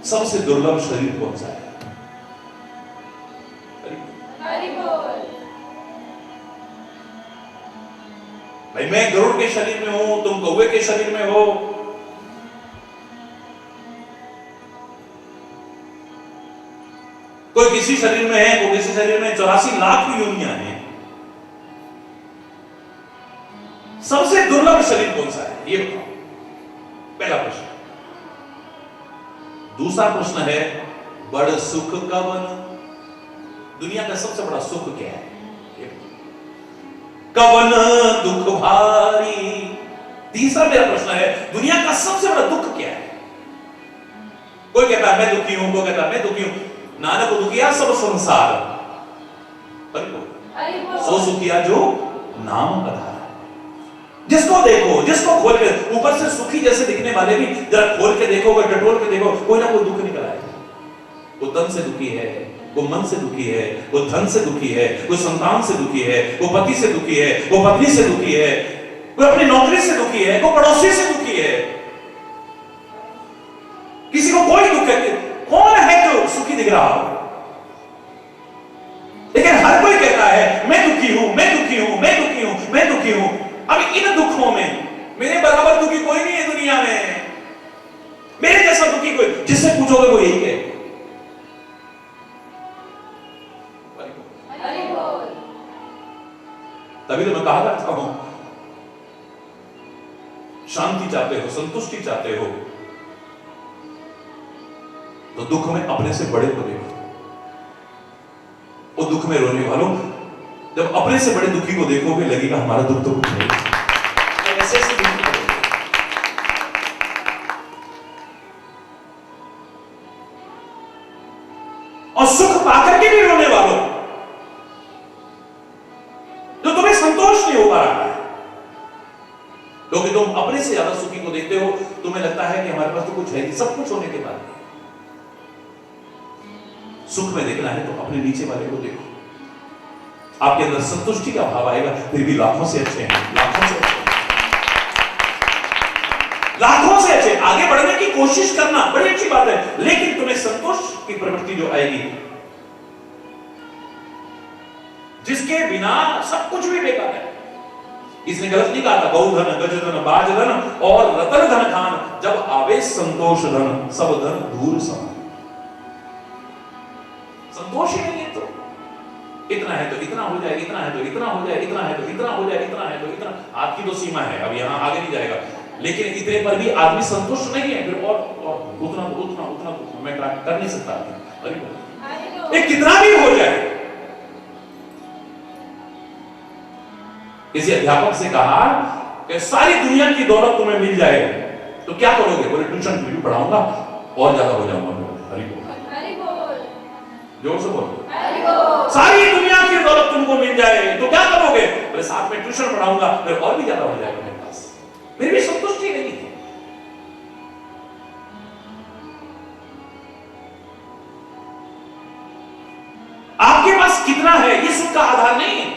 सबसे दुर्लभ शरीर कौन सा है? भाई मैं गरुड़ के शरीर में हूं, तुम कौवे के शरीर में हो। कोई किसी शरीर में है, कोई किसी शरीर में 84 लाख योनियां हैं। सबसे दुर्लभ शरीर कौन सा है ये बताओ, पहला प्रश्न। दूसरा प्रश्न है, बड़ सुख कवन, दुनिया का सबसे बड़ा सुख क्या है? कवन दुख भारी। तीसरा मेरा प्रश्न है, दुनिया का सबसे बड़ा दुख क्या है? कोई कहता है मैं दुखी हूं, कोई कहता है मैं दुखी हूं। नानक दुखिया सब संसार, सो सुखिया जो नाम आधार। जिसको देखो, जिसको खोल के, ऊपर से सुखी जैसे दिखने वाले भी जरा खोल के देखो, टटोल के देखो, कोई ना कोई दुख निकल आएगा। वो तन से दुखी है, वो मन से दुखी है, वो धन से दुखी है, वो संतान से दुखी है, वो पति से दुखी है, वो पत्नी से दुखी है, वो अपनी नौकरी से दुखी है, वो पड़ोसी से दुखी है। किसी को कोई दुख है, कौन है जो सुखी दिख रहा हो? लेकिन हर कोई कहता है मैं दुखी हूं, मैं दुखी हूं, मैं दुखी हूं, मैं दुखी हूं। अब इन दुखों में मेरे बराबर दुखी कोई नहीं है दुनिया में। मेरे जैसा दुखी कोई, जिससे पूछोगे वो यही कहे। तभी तो मैं कहा करता हूं, शांति चाहते हो, संतुष्टि चाहते हो, तो दुख में अपने से बड़े को देखो। वो दुख में रोने वालों, जब अपने से बड़े दुखी को देखोगे लगेगा हमारा दुख तो कुछ नहीं। ऐसे ऐसे दुखी करोगे। और सुख पाकर के भी रोने वालों, जो तुम्हें संतोष नहीं हो पा रहा है, क्योंकि तुम अपने से ज्यादा सुखी को देखते हो। तुम्हें लगता है कि हमारे पास तो कुछ है, सब कुछ होने के बाद सुख में देखना है तो अपने नीचे वाले को देखो। आपके अंदर संतुष्टि का भाव आएगा, फिर भी लाखों से अच्छे हैं, लाखों से अच्छे, लाखों से अच्छे। आगे बढ़ने की कोशिश करना बड़ी अच्छी बात है, लेकिन तुम्हें संतोष की प्रवृत्ति जो आएगी, जिसके बिना सब कुछ भी बेकार है। इसने गलत नहीं कहा था, बहुधन गजधन बाजधन और रतन धन खान, जब आवे संतोष धन सब धन दूर समान। संतोष ही नहीं है तो इतना है तो इतना हो जाए, इतना है तो इतना हो जाए, इतना है तो इतना हो जाए, इतना है तो इतना। आपकी तो सीमा है, अब यहां आगे नहीं जाएगा, लेकिन इतने पर भी आदमी संतुष्ट नहीं है। फिर और उतना उतना उतना उतना मैं कर नहीं सकता। अरे कितना भी हो जाए। किसी अध्यापक से कहा कि सारी दुनिया की दौलत तुम्हें मिल जाए तो क्या करोगे? बोले ट्यूशन भी पढ़ाऊंगा और ज्यादा हो जाऊंगा। हरि बोल, जोर से बोलो। सारी दुनिया की दौलत तुमको मिल जाए तो क्या करोगे? बोले साथ में ट्यूशन पढ़ाऊंगा, फिर और भी ज्यादा हो जाएगा मेरे पास। मेरी भी संतुष्टि नहीं थी। आपके पास कितना है ये सुख का आधार नहीं है।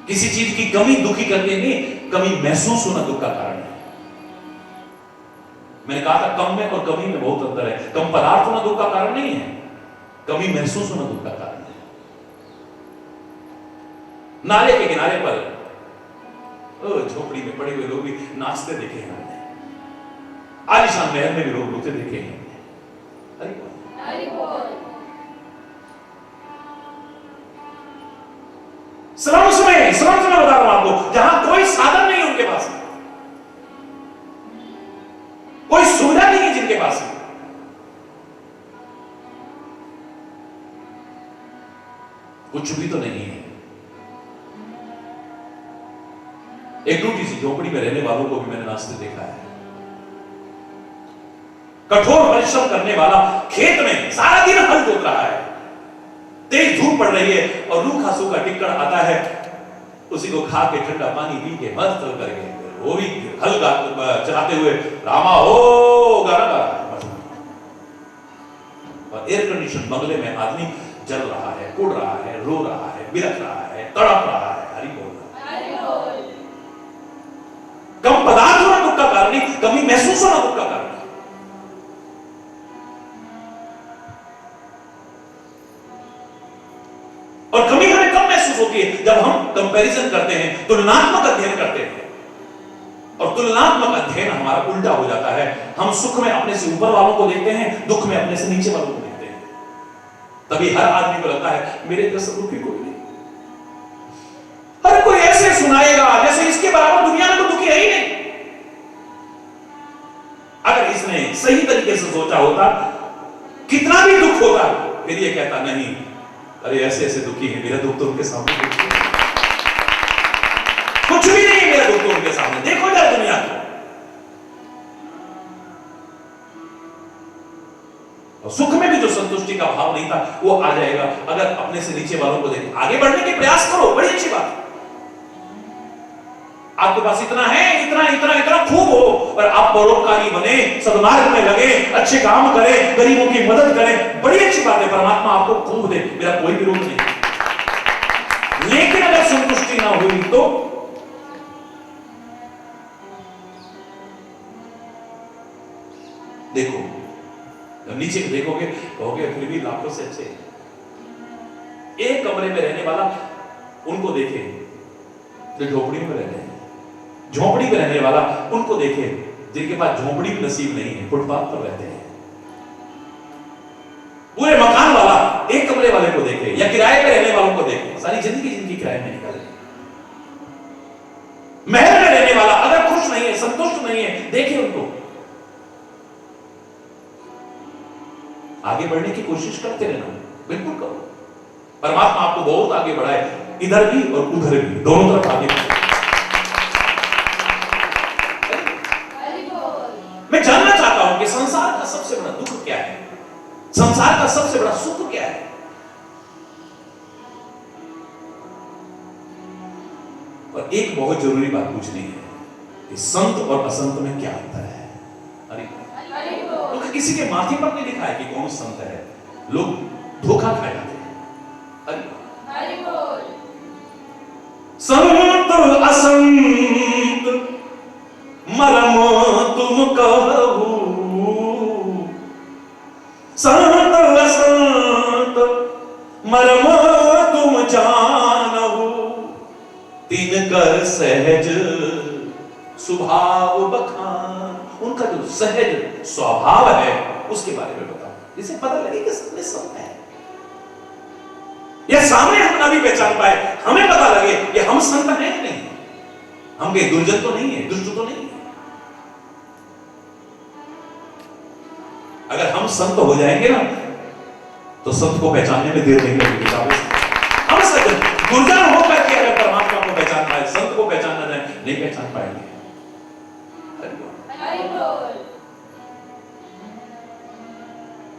किसी चीज की कमी दुखी करने में, कमी महसूस होना दुख का कारण है। मैंने कहा था कम में और कमी में बहुत अंतर है। कम पदार्थ होना दुख का कारण नहीं है, कमी महसूस होना दुख का कारण है। नाले के किनारे पर झोपड़ी में पड़े हुए लोग भी नाचते देखे हैं हमने, आलीशान महल में भी लोग रोते देखे हैं हमने। हरि बोल। श्रम समय बता रहा हूं आपको, जहां कोई साधन नहीं उनके पास, कोई सुविधा नहीं है जिनके पास, कुछ भी तो नहीं है। एक टूटी सी झोपड़ी में रहने वालों को भी मैंने नाचते देखा है। कठोर परिश्रम करने वाला खेत में सारा दिन हल जोत रहा है, तेज धूप पड़ रही है और रूखा सूखा टिक्कड़ आता है, उसी को खा के ठंडा पानी पी के मस्त करके वो भी हल चलाते हुए रामा हो गाना गा रहा है। और एयर कंडीशन बंगले में आदमी जल रहा है, कुड़ रहा है, रो रहा है, बिलख रहा है, तड़प रहा है। हरि बोल। कम पदार्थ होना दुख का कारण नहीं, कमी महसूस होना दुख का कारण है। और कमी हमें कब महसूस होती है? जब हम कंपैरिजन करते हैं, तुलनात्मक अध्ययन करते हैं, और तुलनात्मक अध्ययन हमारा उल्टा हो जाता है। हम सुख में अपने से ऊपर वालों को देखते हैं, दुख में अपने से नीचे वालों को देखते हैं। तभी हर आदमी को लगता है मेरे जैसा दुखी कोई नहीं। हर कोई ऐसे सुनाएगा जैसे इसके बराबर दुनिया में तो दुखी है ही नहीं। अगर इसने सही तरीके से सोचा होता, कितना भी दुख होता, फिर ये कहता नहीं अरे ऐसे ऐसे दुखी है, मेरा दुख तो उनके सामने कुछ भी नहीं है, मेरा दुख तो उनके सामने। देखो जरा दुनिया को, और सुख में भी जो संतुष्टि का भाव नहीं था वो आ जाएगा अगर अपने से नीचे वालों को देखें। आगे बढ़ने के प्रयास करो, बड़ी अच्छी बात। आपके पास इतना है, इतना इतना इतना खूब हो, और आप परोपकारी बने, सद्मार्ग में लगे, अच्छे काम करें, गरीबों की मदद करें, बड़ी अच्छी बात है। परमात्मा आपको खूब दे, मेरा कोई विरोध नहीं। लेकिन अगर संतुष्टि ना हुई तो देखो, जब नीचे देखोगे कहोगे फिर भी लाखों से अच्छे। एक कमरे में रहने वाला उनको देखे जो झोपड़ी में रहते हैं, झोपड़ी में रहने वाला उनको देखे जिनके पास झोपड़ी भी नसीब नहीं है, फुटपाथ पर रहते हैं। पूरे मकान वाला एक कमरे वाले को देखे या किराए पे रहने वालों को देखे, सारी जिंदगी जिनकी किराए में निकल गई। महल में रहने वाला अगर खुश नहीं है, संतुष्ट नहीं है, देखिए उनको। आगे बढ़ने की कोशिश करते रहना, बिल्कुल करो। परमात्मा आपको बहुत आगे बढ़ाए, इधर भी और उधर भी, दोनों तरफ आगे बढ़ाए। मैं जानना चाहता हूं कि संसार का सबसे बड़ा दुख क्या है, संसार का सबसे बड़ा सुख क्या है। और एक बहुत जरूरी बात पूछनी है कि संत और असंत में क्या अंतर है। अरे तो किसी के माथे पर नहीं लिखा है कि कौन संत है, लोग धोखा खा जाते हैं। संत असंत मरम तुम कहू, संत असंत मरम तुम जानहु, तीन कर सहज स्वभाव बखान। उनका जो सहज स्वभाव है उसके बारे में बताओ, जिसे पता लगे कि सब में संत है। या सामने हम ना भी पहचान पाए, हमें पता लगे कि हम संत हैं कि नहीं, हम कहीं दुर्जन तो नहीं है, दुष्ट तो नहीं है। अगर हम संत हो जाएंगे ना तो संत को पहचानने में देर नहीं लगेगी। हम सज्जन दुर्जन होकर के अगर परमात्मा को पहचान पाए, संत को पहचानना नहीं पहचान पाएंगे।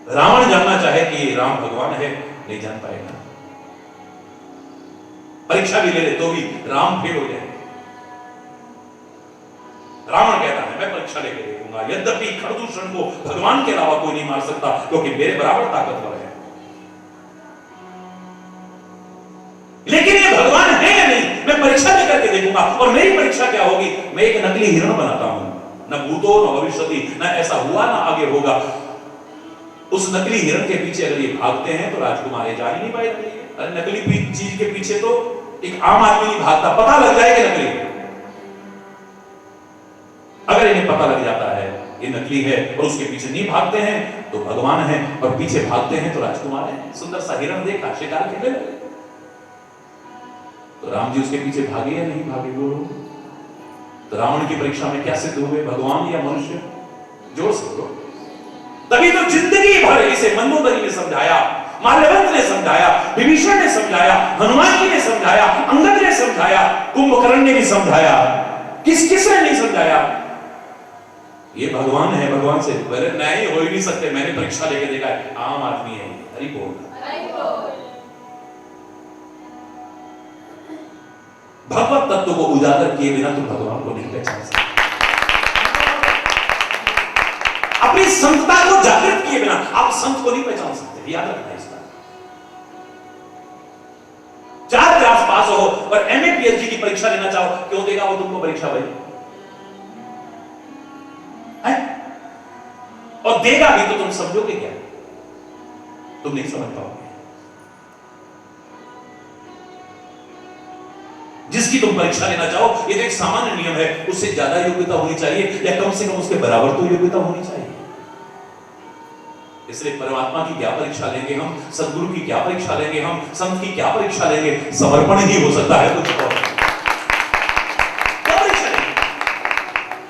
रावण जानना चाहे कि राम भगवान है, नहीं जान पाएगा। परीक्षा भी ले ले तो भी राम फेल हो जाए। रावण कहता है मैं परीक्षा लेके देखूंगा, यद्यपि खरदूषण को भगवान के अलावा कोई नहीं मार सकता क्योंकि मेरे बराबर ताकतवर है। लेकिन ये भगवान है या नहीं, मैं परीक्षा लेकर के देखूंगा। और मेरी परीक्षा क्या होगी, मैं एक नकली हिरण बनाता हूं, न भूतो न भविष्यति, न ऐसा हुआ ना आगे होगा। उस नकली हिरण के पीछे अगर ये भागते हैं तो राजकुमार ये जा ही नहीं पाएगा। अरे नकली चीज के पीछे तो एक आम आदमी नहीं भागता, पता लग जाए कि नकली। अगर इन्हें पता लग जाता है ये नकली है और उसके पीछे नहीं भागते हैं तो भगवान है, और पीछे भागते हैं तो राजकुमार है। सुंदर सा हिरण देखा, शिकार खेलने लगे। तो राम जी उसके पीछे भागे या नहीं भागे बोलो? तो रावण की परीक्षा में क्या सिद्ध हुए, भगवान या मनुष्य? जोर से बोलो। तभी तो जिंदगी भर इसे मंदोदरी ने समझाया, माल्यवंत ने समझाया, विभीषण ने समझाया, हनुमान जी ने समझाया, अंगद ने समझाया, कुंभकर्ण ने भी समझाया। किसने नहीं समझाया? ये भगवान है, भगवान से नहीं हो ही नहीं सकते। मैंने परीक्षा लेके देखा है, आम आदमी है। हरि बोल। भगवत तत्व को उजागर किए बिना तुम भगवान को नहीं पहचान सकते। अपनी संतता को जागृत किए बिना आप संत को नहीं पहचान सकते। याद रखना इसका। 4 क्लास पास हो और एमए पीएचडी की परीक्षा लेना चाहो, क्यों देगा वो तुमको परीक्षा भाई? है? और देगा भी तो तुम समझोगे क्या? तुम नहीं समझ पाओगे। जिसकी तुम परीक्षा लेना चाहो, ये तो एक सामान्य नियम है, उससे ज्यादा योग्यता होनी चाहिए या कम से कम उसके बराबर तो योग्यता होनी चाहिए। इसलिए परमात्मा की क्या परीक्षा लेंगे हम, सदगुरु की क्या परीक्षा लेंगे हम, संत की क्या परीक्षा लेंगे? समर्पण ही हो सकता है कुछ और। क्या परीक्षा लेंगे?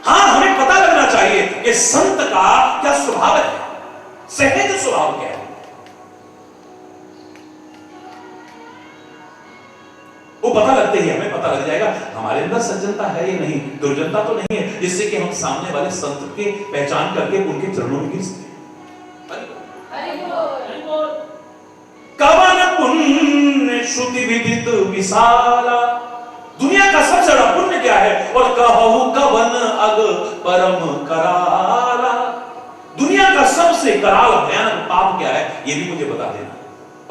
हाँ, हमें पता लगना चाहिए कि संत का क्या स्वभाव है, सहज स्वभाव क्या है। वो पता लगते ही हमें पता लग जाएगा हमारे अंदर सज्जनता है या नहीं, दुर्जनता तो नहीं है, जिससे कि हम सामने वाले संत के पहचान करके उनके चरणों में गिर सकें। श्रुति विदित विशाला। दुनिया का सबसे बड़ा पुण्य क्या है? और कहू कवन अग परम कराला। दुनिया का सबसे कराल भयानक पाप क्या है, ये भी मुझे बता देना।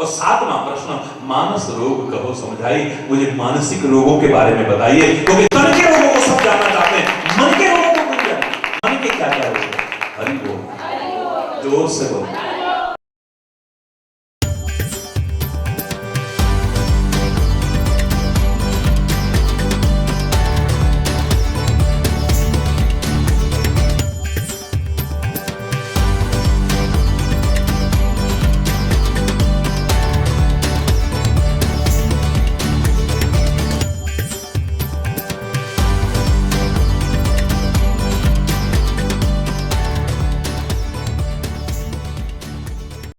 और 7वां प्रश्न, मानस रोग कहो समझाई। मुझे मानसिक रोगों के बारे में बताइए, क्योंकि तन के रोगों को सब जानना चाहते हैं, मन के रोगों को नहीं जानना। मन के क्या क्या रोग है? हरि बोल, जोर से बोल।